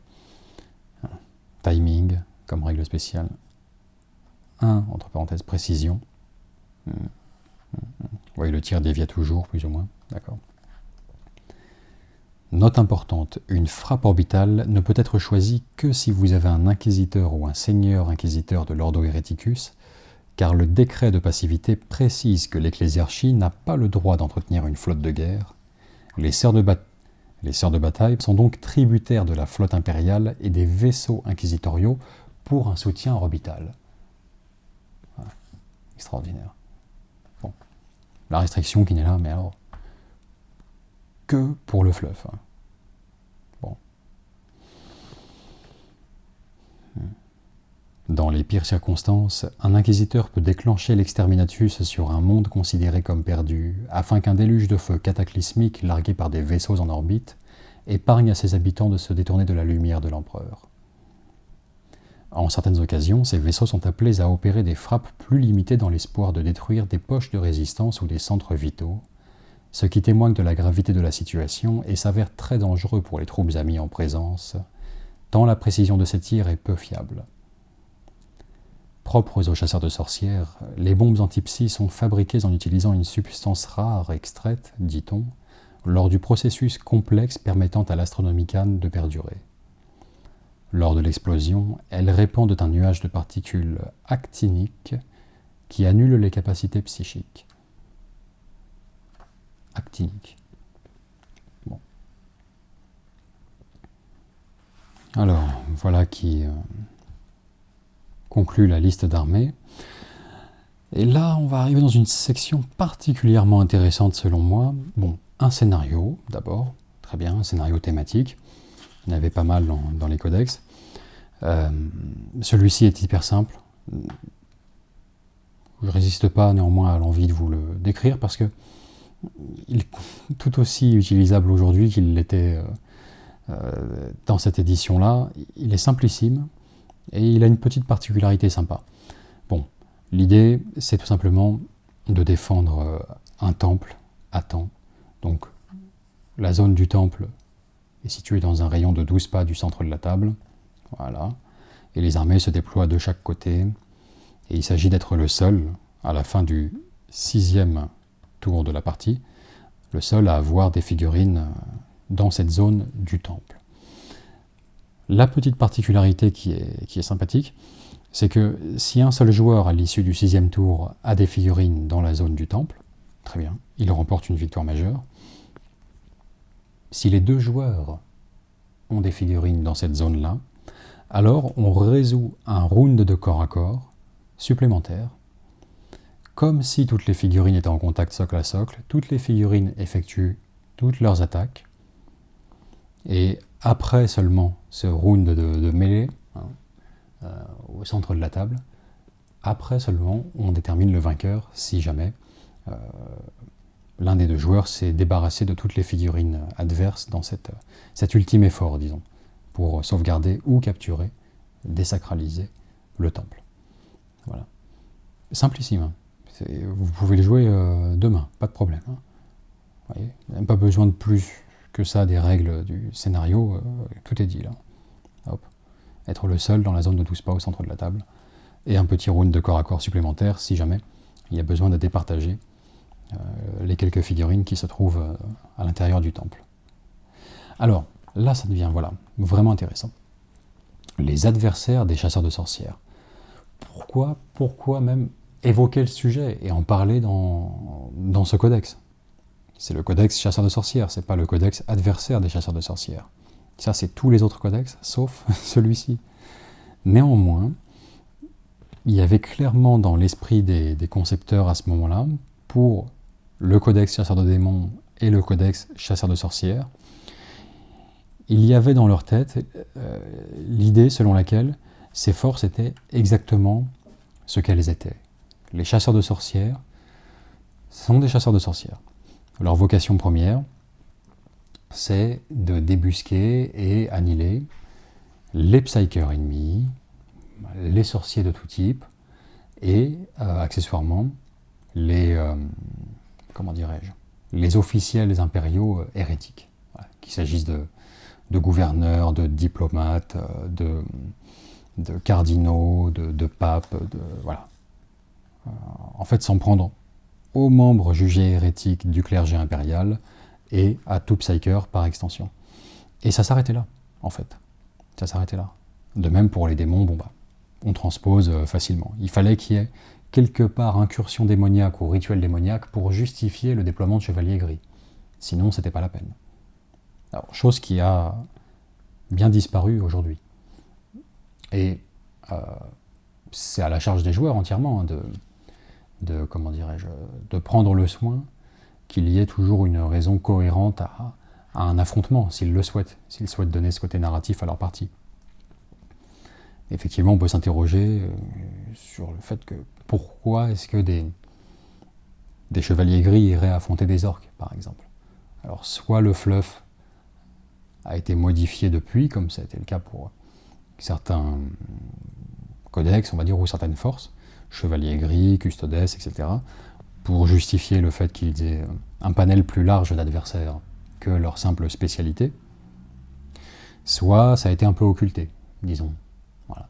Timing, comme règle spéciale. 1, entre parenthèses, précision. Oui, le tir dévia toujours, plus ou moins. D'accord. Note importante, une frappe orbitale ne peut être choisie que si vous avez un inquisiteur ou un seigneur inquisiteur de l'Ordo Hereticus, car le décret de passivité précise que l'ecclésiarchie n'a pas le droit d'entretenir une flotte de guerre. Les sœurs de bataille sont donc tributaires de la flotte impériale et des vaisseaux inquisitoriaux pour un soutien orbital. Voilà. Extraordinaire. Bon. La restriction qui n'est là, mais alors... que pour le fluff. Bon. Dans les pires circonstances, un inquisiteur peut déclencher l'exterminatus sur un monde considéré comme perdu, afin qu'un déluge de feu cataclysmique largué par des vaisseaux en orbite épargne à ses habitants de se détourner de la lumière de l'empereur. En certaines occasions, ces vaisseaux sont appelés à opérer des frappes plus limitées dans l'espoir de détruire des poches de résistance ou des centres vitaux, ce qui témoigne de la gravité de la situation et s'avère très dangereux pour les troupes amies en présence, tant la précision de ces tirs est peu fiable. Propres aux chasseurs de sorcières, les bombes anti-psy sont fabriquées en utilisant une substance rare extraite, dit-on, lors du processus complexe permettant à l'astronomicane de perdurer. Lors de l'explosion, elles répandent un nuage de particules actiniques qui annulent les capacités psychiques. Actiniques. Bon. Alors, voilà qui conclut la liste d'armées. Et là, on va arriver dans une section particulièrement intéressante selon moi. Bon, un scénario, d'abord, très bien, un scénario thématique. Il y en avait pas mal dans les codex. Celui-ci est hyper simple. Je ne résiste pas néanmoins à l'envie de vous le décrire parce que il est tout aussi utilisable aujourd'hui qu'il l'était dans cette édition-là. Il est simplissime et il a une petite particularité sympa. Bon, l'idée, c'est tout simplement de défendre un temple à temps. Donc, la zone du temple est située dans un rayon de 12 pas du centre de la table. Voilà. Et les armées se déploient de chaque côté. Et il s'agit d'être le seul, à la fin du 6e tour de la partie, le seul à avoir des figurines dans cette zone du temple. La petite particularité qui est sympathique, c'est que si un seul joueur à l'issue du 6e tour a des figurines dans la zone du temple, très bien, il remporte une victoire majeure. Si les 2 joueurs ont des figurines dans cette zone-là, alors on résout un round de corps à corps supplémentaire. Comme si toutes les figurines étaient en contact socle à socle, toutes les figurines effectuent toutes leurs attaques. Et après seulement ce round de mêlée, au centre de la table, après seulement on détermine le vainqueur si jamais l'un des 2 joueurs s'est débarrassé de toutes les figurines adverses dans cet ultime effort, disons, pour sauvegarder ou capturer, désacraliser le temple. Voilà. Simplissime. Hein. Vous pouvez le jouer demain, pas de problème. Hein. Vous voyez, même pas besoin de plus que ça des règles du scénario, tout est dit là. Hop. Être le seul dans la zone de 12 pas au centre de la table, et un petit round de corps à corps supplémentaire si jamais il y a besoin de départager les quelques figurines qui se trouvent à l'intérieur du temple. Alors, là ça devient vraiment intéressant. Les adversaires des chasseurs de sorcières. Pourquoi même évoquer le sujet et en parler dans ce codex? C'est le codex chasseurs de sorcières, c'est pas le codex adversaire des chasseurs de sorcières. Ça, c'est tous les autres codex, sauf celui-ci. Néanmoins, il y avait clairement dans l'esprit des concepteurs à ce moment-là, pour le codex chasseur de démons et le codex chasseur de sorcières, il y avait dans leur tête l'idée selon laquelle ces forces étaient exactement ce qu'elles étaient. Les chasseurs de sorcières sont des chasseurs de sorcières. Leur vocation première, c'est de débusquer et annihiler les psykers ennemis, les sorciers de tout type, et accessoirement les officiels impériaux hérétiques. Voilà. Qu'il s'agisse de gouverneurs, de diplomates, de cardinaux, de papes, voilà. En fait, s'en prendre aux membres jugés hérétiques du clergé impérial et à tout psyker par extension. Et ça s'arrêtait là, en fait. Ça s'arrêtait là. De même pour les démons, on transpose facilement. Il fallait qu'il y ait quelque part incursion démoniaque ou rituel démoniaque pour justifier le déploiement de chevaliers gris. Sinon, c'était pas la peine. Alors, chose qui a bien disparu aujourd'hui. Et c'est à la charge des joueurs entièrement de prendre le soin qu'il y ait toujours une raison cohérente à un affrontement, s'ils le souhaitent, s'ils souhaitent donner ce côté narratif à leur partie. Effectivement, on peut s'interroger sur le fait que pourquoi est-ce que des chevaliers gris iraient affronter des orques, par exemple. Alors, soit le fluff a été modifié depuis, comme ça a été le cas pour certains codex, on va dire, ou certaines forces, chevalier gris, custodes, etc., pour justifier le fait qu'ils aient un panel plus large d'adversaires que leur simple spécialité, soit ça a été un peu occulté, disons. Voilà.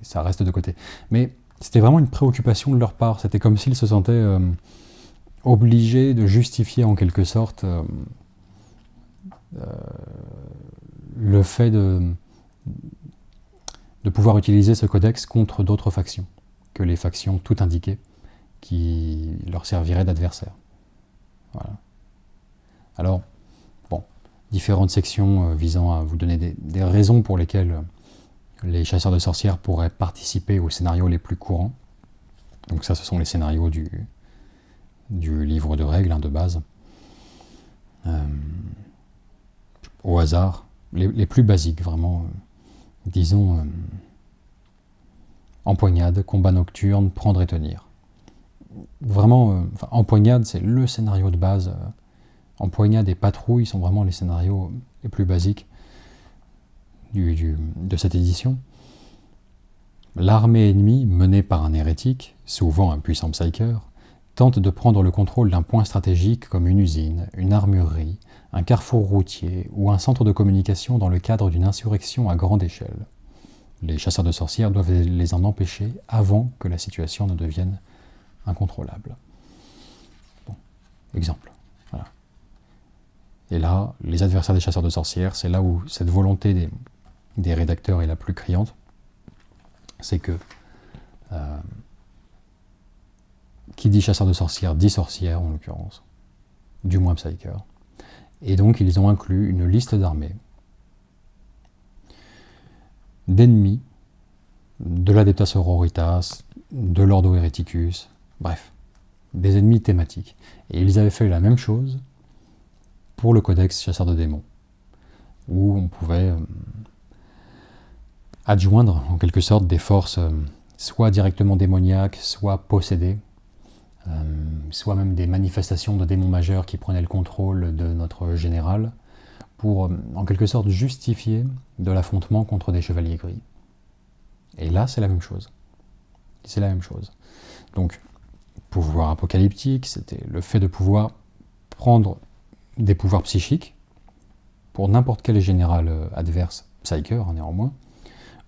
Ça reste de côté. Mais c'était vraiment une préoccupation de leur part. C'était comme s'ils se sentaient obligés de justifier en quelque sorte le fait de pouvoir utiliser ce codex contre d'autres factions, que les factions tout indiquées qui leur serviraient d'adversaires. Voilà. Alors, bon, différentes sections visant à vous donner des raisons pour lesquelles les chasseurs de sorcières pourraient participer aux scénarios les plus courants. Donc ça, ce sont les scénarios du livre de règles, de base. Au hasard, les plus basiques, vraiment, disons, empoignade, combat nocturne, prendre et tenir. Vraiment, empoignade, c'est le scénario de base. Empoignade et patrouille sont vraiment les scénarios les plus basiques de cette édition. L'armée ennemie, menée par un hérétique, souvent un puissant psyker, tente de prendre le contrôle d'un point stratégique comme une usine, une armurerie, un carrefour routier ou un centre de communication dans le cadre d'une insurrection à grande échelle. Les chasseurs de sorcières doivent les en empêcher avant que la situation ne devienne incontrôlable. Bon, exemple. Voilà. Et là, les adversaires des chasseurs de sorcières, c'est là où cette volonté des rédacteurs est la plus criante. C'est que qui dit chasseur de sorcières dit sorcière, en l'occurrence, du moins psyker. Et donc ils ont inclus une liste d'armées, d'ennemis, de l'Adeptas Sororitas, de l'Ordo Hereticus, bref, des ennemis thématiques. Et ils avaient fait la même chose pour le codex chasseur de démons, où on pouvait adjoindre en quelque sorte des forces soit directement démoniaques, soit possédées, soit même des manifestations de démons majeurs qui prenaient le contrôle de notre général, pour en quelque sorte justifier de l'affrontement contre des chevaliers gris. Et là, c'est la même chose. C'est la même chose. Donc, pouvoir apocalyptique, c'était le fait de pouvoir prendre des pouvoirs psychiques pour n'importe quel général adverse, psyker néanmoins.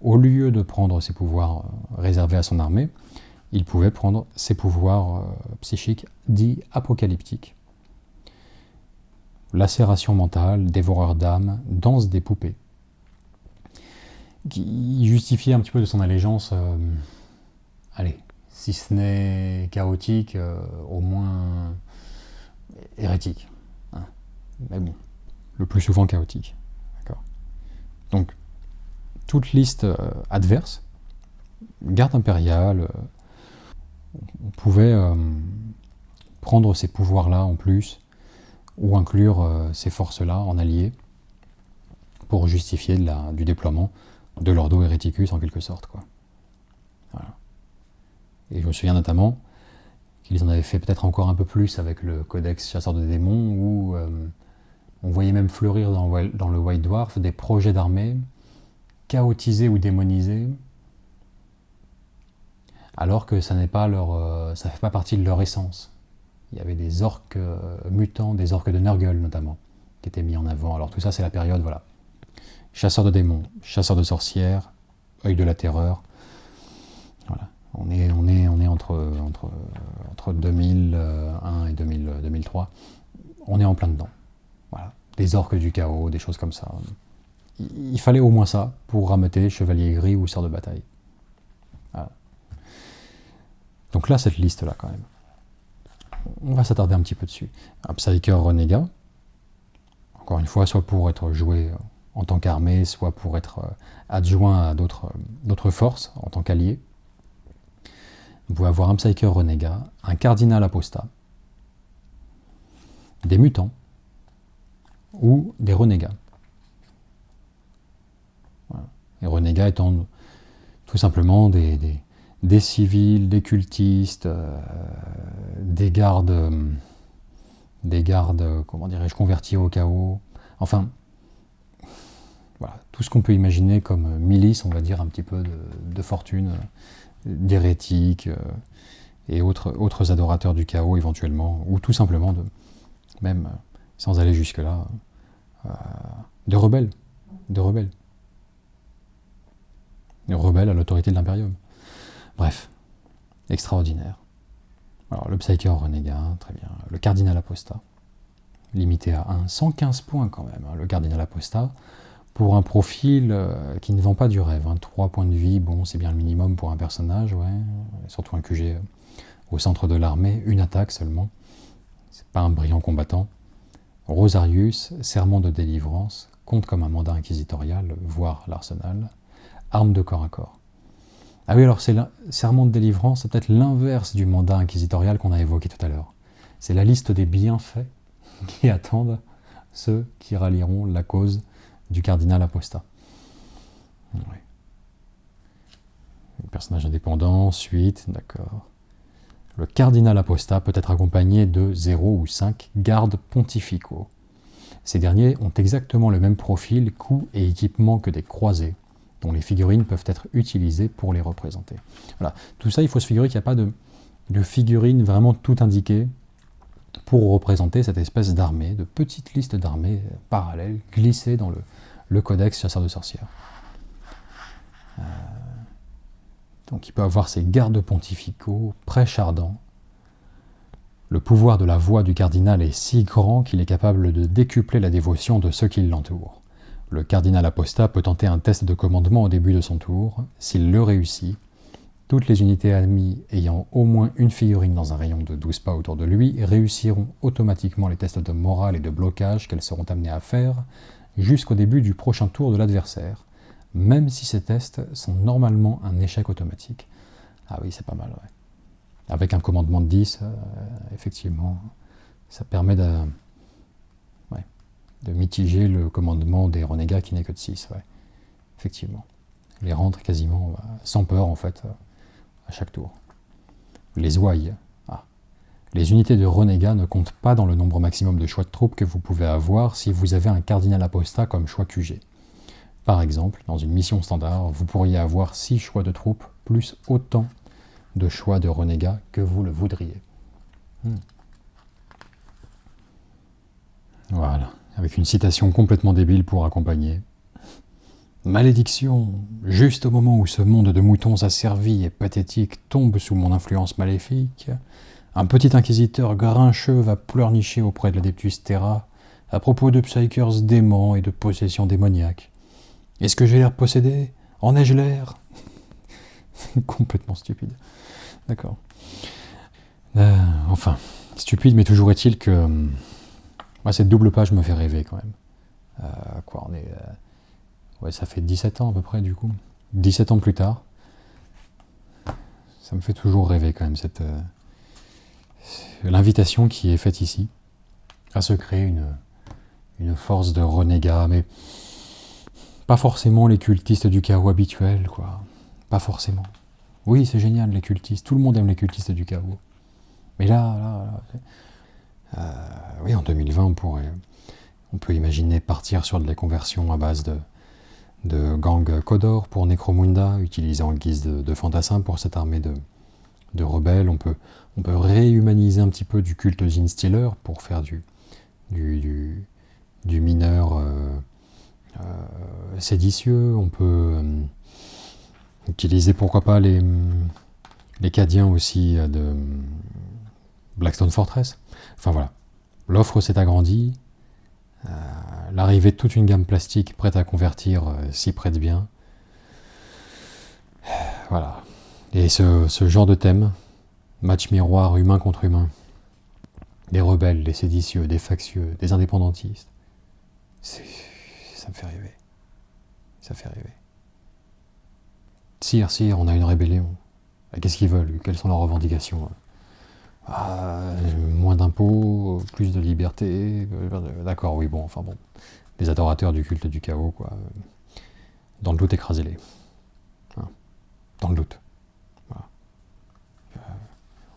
Au lieu de prendre ses pouvoirs réservés à son armée, il pouvait prendre ses pouvoirs psychiques dits apocalyptiques. Lacération mentale, dévoreur d'âme, danse des poupées, qui justifiait un petit peu de son allégeance, si ce n'est chaotique, au moins hérétique. Hein. Mais bon, le plus souvent chaotique. D'accord. Donc, toute liste adverse, garde impériale, on pouvait prendre ces pouvoirs-là en plus, ou inclure ces forces-là en alliés, pour justifier du déploiement de l'Ordo Hereticus en quelque sorte, quoi. Voilà. Et je me souviens notamment qu'ils en avaient fait peut-être encore un peu plus avec le Codex Chasseur de démons, où on voyait même fleurir dans le White Dwarf des projets d'armée chaotisés ou démonisés, alors que ça fait pas partie de leur essence. Il y avait des orques mutants, des orques de Nurgle notamment, qui étaient mis en avant. Alors tout ça, c'est la période, voilà. Chasseur de démons, chasseur de sorcières, œil de la terreur. Voilà. On est entre 2001 et 2003. On est en plein dedans. Voilà. Des orques du chaos, des choses comme ça. Il fallait au moins ça pour rameuter chevalier gris ou sœur de bataille. Voilà. Donc là, cette liste-là, quand même. On va s'attarder un petit peu dessus. Un psyker renégat, encore une fois, soit pour être joué en tant qu'armée, soit pour être adjoint à d'autres forces en tant qu'allié. Vous pouvez avoir un psyker renégat, un cardinal apostat, des mutants ou des renégats. Voilà. Les renégats étant tout simplement des civils, des cultistes, des gardes, comment dirais-je, convertis au chaos. Enfin, voilà, tout ce qu'on peut imaginer comme milice, on va dire, un petit peu de fortune, d'hérétiques et autres adorateurs du chaos éventuellement, ou tout simplement, même sans aller jusque-là, de rebelles. De rebelles. De rebelles à l'autorité de l'Imperium. Bref, extraordinaire. Alors, le Psyker renégat, très bien. Le cardinal apostat, limité à 1, 115 points quand même, hein, le cardinal apostat, pour un profil qui ne vend pas du rêve. Hein. 3 points de vie, bon, c'est bien le minimum pour un personnage, ouais. Surtout un QG au centre de l'armée, une attaque seulement. C'est pas un brillant combattant. Rosarius, serment de délivrance, compte comme un mandat inquisitorial, voire l'arsenal. Arme de corps à corps. Ah oui, alors c'est le serment de délivrance, c'est peut-être l'inverse du mandat inquisitorial qu'on a évoqué tout à l'heure. C'est la liste des bienfaits qui attendent ceux qui rallieront la cause du cardinal apostat. Oui. Personnage indépendant, suite, d'accord. Le cardinal apostat peut être accompagné de 0 ou 5 gardes pontificaux. Ces derniers ont exactement le même profil, coût et équipement que des croisés, dont les figurines peuvent être utilisées pour les représenter. Voilà. Tout ça, il faut se figurer qu'il n'y a pas de figurines vraiment tout indiquées pour représenter cette espèce d'armée, de petite liste d'armées parallèles glissées dans le codex chasseur de sorcières. Donc il peut avoir ses gardes pontificaux, prêches ardents. Le pouvoir de la voix du cardinal est si grand qu'il est capable de décupler la dévotion de ceux qui l'entourent. Le cardinal apostat peut tenter un test de commandement au début de son tour. S'il le réussit, toutes les unités ennemies ayant au moins une figurine dans un rayon de 12 pas autour de lui réussiront automatiquement les tests de morale et de blocage qu'elles seront amenées à faire jusqu'au début du prochain tour de l'adversaire, même si ces tests sont normalement un échec automatique. Ah oui, c'est pas mal, ouais. Avec un commandement de 10, effectivement, ça permet de mitiger le commandement des renégats qui n'est que de 6, ouais. Effectivement. Les rendre quasiment sans peur, en fait, à chaque tour. Les ouailles. Ah. Les unités de renégats ne comptent pas dans le nombre maximum de choix de troupes que vous pouvez avoir si vous avez un cardinal apostat comme choix QG. Par exemple, dans une mission standard, vous pourriez avoir 6 choix de troupes, plus autant de choix de renégats que vous le voudriez. Voilà, avec une citation complètement débile pour accompagner. Malédiction, juste au moment où ce monde de moutons asservis et pathétique tombe sous mon influence maléfique, un petit inquisiteur grincheux va pleurnicher auprès de l'Adeptus Terra à propos de psychers déments et de possession démoniaque. Est-ce que j'ai l'air possédé? En ai-je l'air? Complètement stupide. D'accord. Enfin, stupide, mais toujours est-il que cette double page me fait rêver quand même. Quoi, on est... ouais, ça fait 17 ans à peu près du coup. 17 ans plus tard. Ça me fait toujours rêver quand même, l'invitation qui est faite ici à se créer une force de renégats, mais pas forcément les cultistes du chaos habituels, quoi. Pas forcément. Oui, c'est génial, les cultistes. Tout le monde aime les cultistes du chaos. Mais oui, en 2020, on peut imaginer partir sur de la conversion à base de gang Kodor pour Necromunda, utilisé en guise de fantassin pour cette armée de rebelles. On peut réhumaniser un petit peu du culte Zinstealer pour faire du mineur séditieux. On peut utiliser pourquoi pas les Cadiens aussi de Blackstone Fortress. Enfin voilà, l'offre s'est agrandie. L'arrivée de toute une gamme plastique prête à convertir s'y prête bien. Voilà. Et ce genre de thème, match miroir humain contre humain, des rebelles, des séditieux, des factieux, des indépendantistes, ça me fait rêver. Ça fait rêver. Sire, on a une rébellion. Qu'est-ce qu'ils veulent? Quelles sont leurs revendications? Moins d'impôts, plus de liberté. D'accord, oui, bon, enfin bon. Les adorateurs du culte du chaos, quoi. Dans le doute, écrasez-les. Hein, dans le doute. Voilà.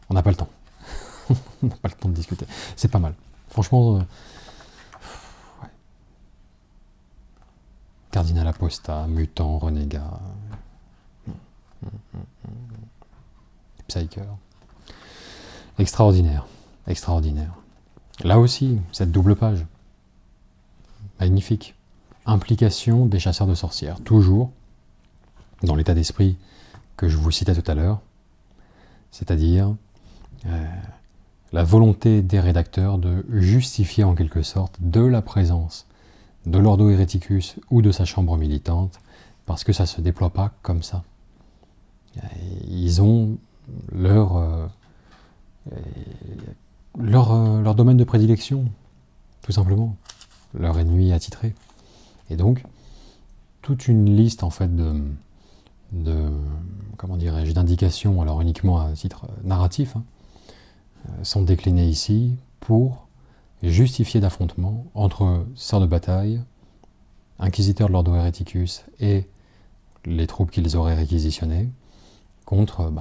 On n'a pas le temps. On n'a pas le temps de discuter. C'est pas mal. Franchement, ouais. cardinal apostat, mutant, renégat, psyker. Extraordinaire, extraordinaire. Là aussi, cette double page. Magnifique. Implication des chasseurs de sorcières. Toujours dans l'état d'esprit que je vous citais tout à l'heure, c'est-à-dire la volonté des rédacteurs de justifier en quelque sorte de la présence de l'Ordo Hereticus ou de sa chambre militante, parce que ça ne se déploie pas comme ça. Ils ont leur domaine de prédilection, tout simplement, leur ennemi attitré. Et donc, toute une liste en fait comment dirais-je, d'indications, alors uniquement à titre narratif, sont déclinées ici pour justifier d'affrontements entre sœurs de bataille, inquisiteurs de l'Ordo Hereticus et les troupes qu'ils auraient réquisitionnées, contre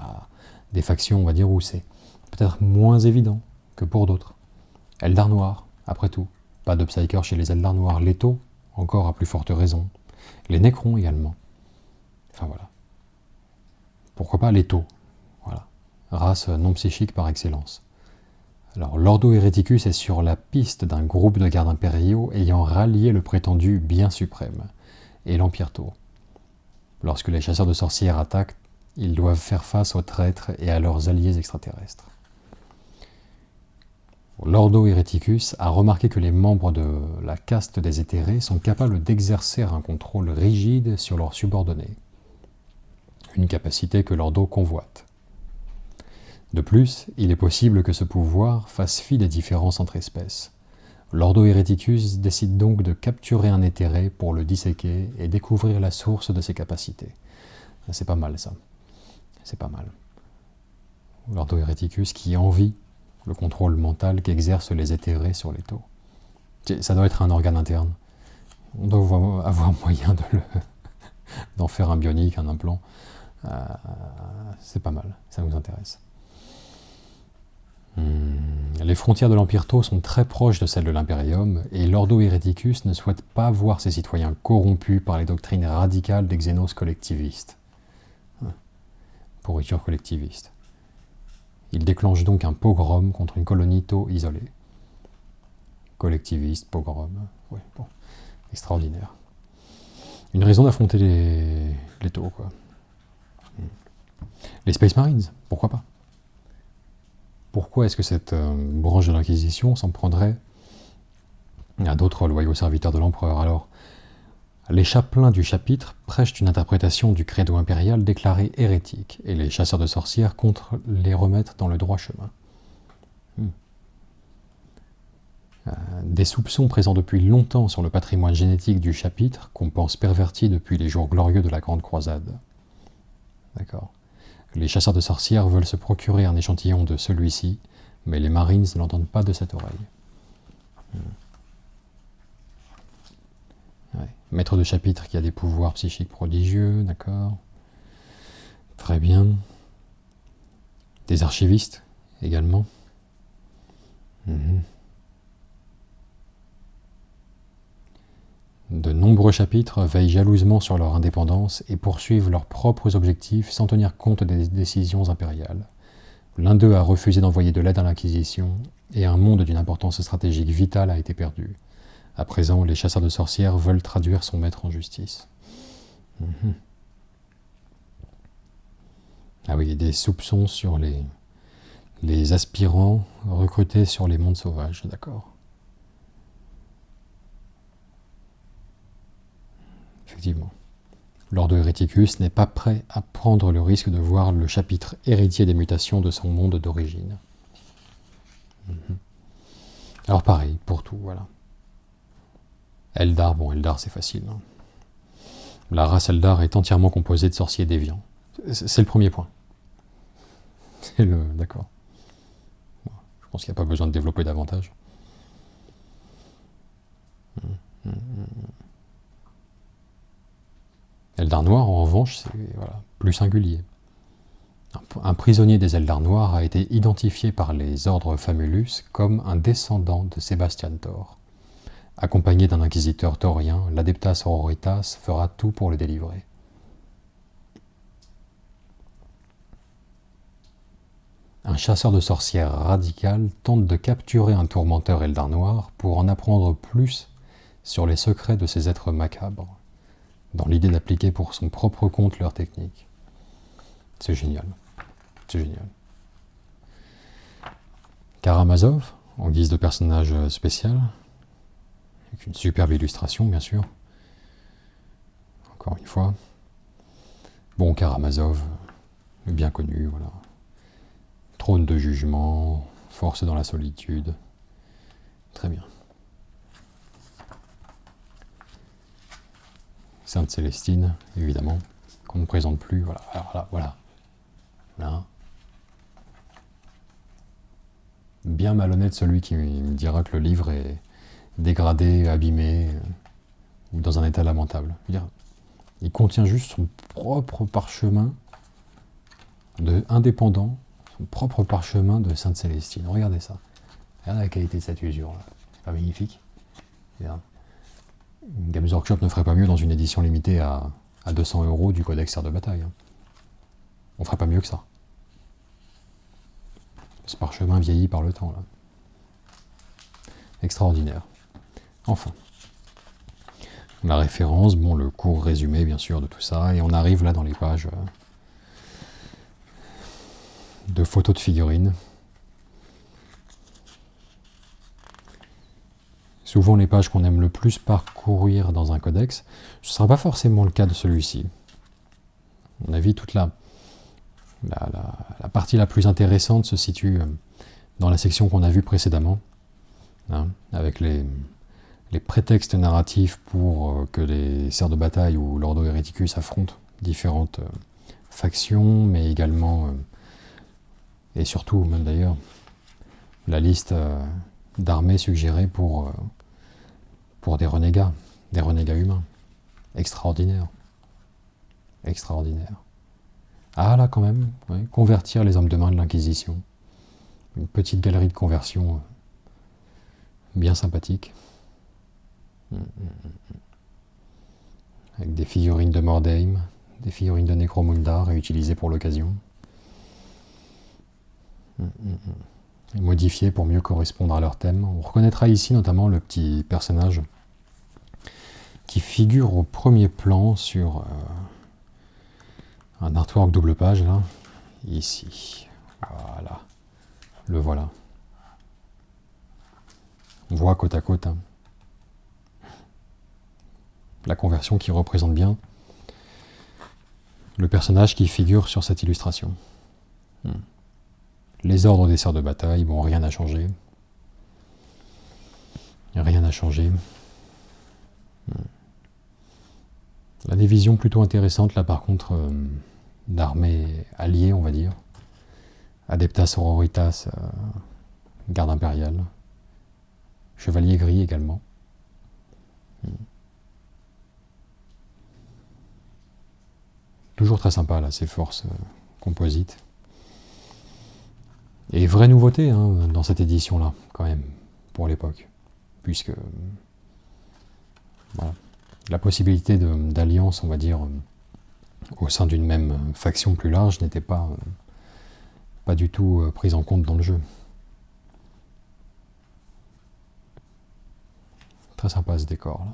des factions, on va dire, où c'est peut-être moins évident que pour d'autres. Eldar Noir, après tout. Pas de Psyker chez les Eldar Noirs. Les Taux, encore à plus forte raison. Les Necrons également. Enfin voilà. Pourquoi pas les Taux? Voilà. Race non psychique par excellence. Alors, l'Ordo Hereticus est sur la piste d'un groupe de gardes impériaux ayant rallié le prétendu bien suprême, et l'Empire Tau. Lorsque les chasseurs de sorcières attaquent, ils doivent faire face aux traîtres et à leurs alliés extraterrestres. L'Ordo Hereticus a remarqué que les membres de la caste des éthérés sont capables d'exercer un contrôle rigide sur leurs subordonnés, une capacité que l'Ordo convoite. De plus, il est possible que ce pouvoir fasse fi des différences entre espèces. L'Ordo Hereticus décide donc de capturer un éthéré pour le disséquer et découvrir la source de ses capacités. C'est pas mal ça. C'est pas mal. L'Ordo Hereticus qui envie le contrôle mental qu'exercent les éthérés sur les Taux. Ça doit être un organe interne. On doit avoir moyen d'en faire un bionique, un implant. C'est pas mal, ça nous intéresse. Les frontières de l'Empire Tau sont très proches de celles de l'Imperium, et l'Ordo Hereticus ne souhaite pas voir ses citoyens corrompus par les doctrines radicales des Xénos collectivistes. Pourriture collectiviste. Il déclenche donc un pogrom contre une colonie Tau isolée. Collectiviste, pogrom, ouais, bon, extraordinaire. Une raison d'affronter les Tau, quoi. Les Space Marines, pourquoi pas? Pourquoi est-ce que cette branche de l'Inquisition s'en prendrait à d'autres loyaux serviteurs de l'Empereur? Alors, les chapelains du chapitre prêchent une interprétation du credo impérial déclaré hérétique, et les chasseurs de sorcières comptent les remettre dans le droit chemin. Des soupçons présents depuis longtemps sur le patrimoine génétique du chapitre, qu'on pense perverti depuis les jours glorieux de la Grande Croisade. D'accord. Les chasseurs de sorcières veulent se procurer un échantillon de celui-ci, mais les Marines ne l'entendent pas de cette oreille. Ouais. Maître de chapitre qui a des pouvoirs psychiques prodigieux, d'accord. Très bien. Des archivistes, également. De nombreux chapitres veillent jalousement sur leur indépendance et poursuivent leurs propres objectifs sans tenir compte des décisions impériales. L'un d'eux a refusé d'envoyer de l'aide à l'Inquisition, et un monde d'une importance stratégique vitale a été perdu. À présent, les chasseurs de sorcières veulent traduire son maître en justice. Ah oui, des soupçons sur les aspirants recrutés sur les mondes sauvages, d'accord. Effectivement. L'Ordo Hereticus n'est pas prêt à prendre le risque de voir le chapitre héritier des mutations de son monde d'origine. Alors pareil, pour tout, voilà. Eldar, bon, Eldar c'est facile. La race Eldar est entièrement composée de sorciers déviants. C'est le premier point. D'accord. Je pense qu'il n'y a pas besoin de développer davantage. Eldar Noir, en revanche, c'est plus singulier. Un prisonnier des Eldar Noirs a été identifié par les ordres Famulus comme un descendant de Sébastien Thor. Accompagné d'un inquisiteur taurien, l'Adeptas Sororitas fera tout pour le délivrer. Un chasseur de sorcières radical tente de capturer un tourmenteur Eldar noir pour en apprendre plus sur les secrets de ces êtres macabres, dans l'idée d'appliquer pour son propre compte leurs techniques. C'est génial. C'est génial. Karamazov, en guise de personnage spécial, avec une superbe illustration, bien sûr. Encore une fois. Bon, Karamazov, bien connu, voilà. Trône de jugement, force dans la solitude. Très bien. Sainte Célestine, évidemment, qu'on ne présente plus. Voilà, alors là, voilà. Là. Bien malhonnête celui qui me dira que le livre est dégradé, abîmé, ou dans un état lamentable. Il contient juste son propre parchemin indépendant, son propre parchemin de Sainte Célestine. Regardez ça. Regardez la qualité de cette usure là. C'est pas magnifique. Games Workshop ne ferait pas mieux dans une édition limitée à 200 € du Codex Serre de Bataille. Hein. On ferait pas mieux que ça. Ce parchemin vieilli par le temps là. Extraordinaire. Enfin. La référence, bon, le court résumé bien sûr de tout ça, et on arrive là dans les pages de photos de figurines. Souvent les pages qu'on aime le plus parcourir dans un codex, ce ne sera pas forcément le cas de celui-ci. À mon avis, toute la partie la plus intéressante se situe dans la section qu'on a vue précédemment, hein, avec les prétextes narratifs pour que les serres de bataille ou l'Ordo Hereticus affrontent différentes factions, mais également, et surtout même d'ailleurs, la liste d'armées suggérées pour des renégats humains. Extraordinaire. Extraordinaire. Ah là quand même, ouais, convertir les hommes de main de l'Inquisition. Une petite galerie de conversion bien sympathique. Avec des figurines de Mordheim, des figurines de Necromunda réutilisées pour l'occasion. Modifiées pour mieux correspondre à leur thème. On reconnaîtra ici notamment le petit personnage qui figure au premier plan sur un artwork double page, là. Ici. Voilà. Le voilà. On voit côte à côte hein, la conversion qui représente bien le personnage qui figure sur cette illustration. Les ordres des serres de bataille, bon, rien n'a changé. Rien n'a changé. La division plutôt intéressante, là, par contre, d'armées alliées, on va dire. Adeptas Sororitas, garde impériale. Chevalier gris également. Toujours très sympa, là, ces forces composites. Et vraie nouveauté hein, dans cette édition-là, quand même, pour l'époque. Puisque voilà, la possibilité d'alliance, on va dire, au sein d'une même faction plus large n'était pas du tout prise en compte dans le jeu. Très sympa ce décor là.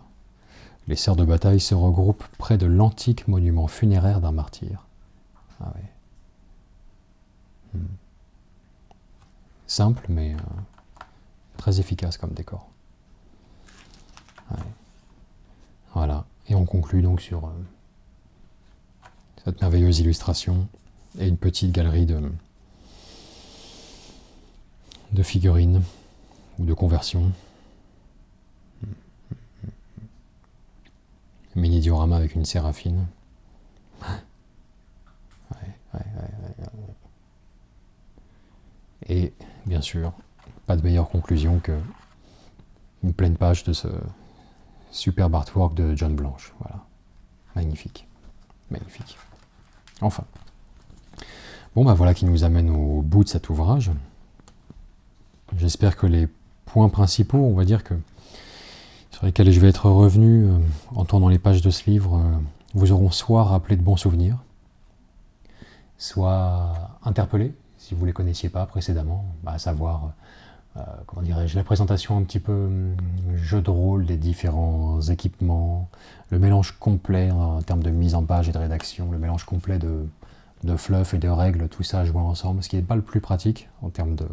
Les serres de bataille se regroupent près de l'antique monument funéraire d'un martyr. Ah ouais. Simple, mais très efficace comme décor. Ouais. Voilà. Et on conclut donc sur cette merveilleuse illustration et une petite galerie de figurines ou de conversions. Mini diorama avec une séraphine. Ouais. Et bien sûr, pas de meilleure conclusion que une pleine page de ce superbe artwork de John Blanche. Voilà. Magnifique. Magnifique. Enfin. Bon, bah voilà qui nous amène au bout de cet ouvrage. J'espère que les points principaux, on va dire que sur lesquels je vais être revenu en tournant les pages de ce livre, vous auront soit rappelé de bons souvenirs, soit interpellé, si vous ne les connaissiez pas précédemment, à savoir, comment dirais-je, la présentation un petit peu jeu de rôle des différents équipements, le mélange complet en termes de mise en page et de rédaction, le mélange complet de fluff et de règles, tout ça joué ensemble, ce qui n'est pas le plus pratique en termes de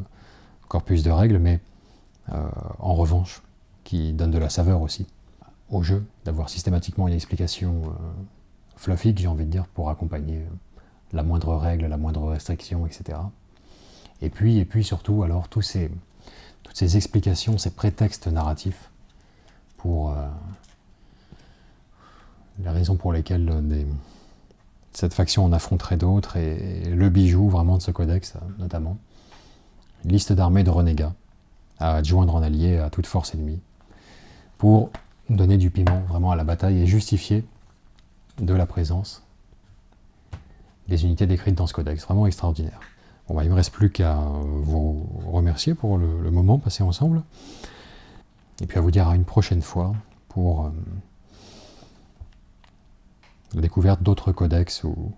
corpus de règles, mais en revanche, qui donne de la saveur aussi au jeu, d'avoir systématiquement une explication fluffique, j'ai envie de dire, pour accompagner la moindre règle, la moindre restriction, etc. Et puis surtout, alors, toutes ces explications, ces prétextes narratifs pour les raisons pour lesquelles cette faction en affronterait d'autres, et le bijou vraiment de ce codex, notamment. Une liste d'armées de renégats à adjoindre en allié à toute force ennemie, pour donner du piment vraiment à la bataille et justifier de la présence des unités décrites dans ce codex. Vraiment extraordinaire. Bon, bah, il ne me reste plus qu'à vous remercier pour le moment passé ensemble, et puis à vous dire à une prochaine fois pour la découverte d'autres codex ou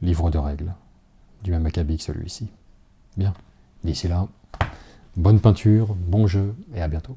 livres de règles du même acabit que celui-ci. Bien, d'ici là, bonne peinture, bon jeu et à bientôt.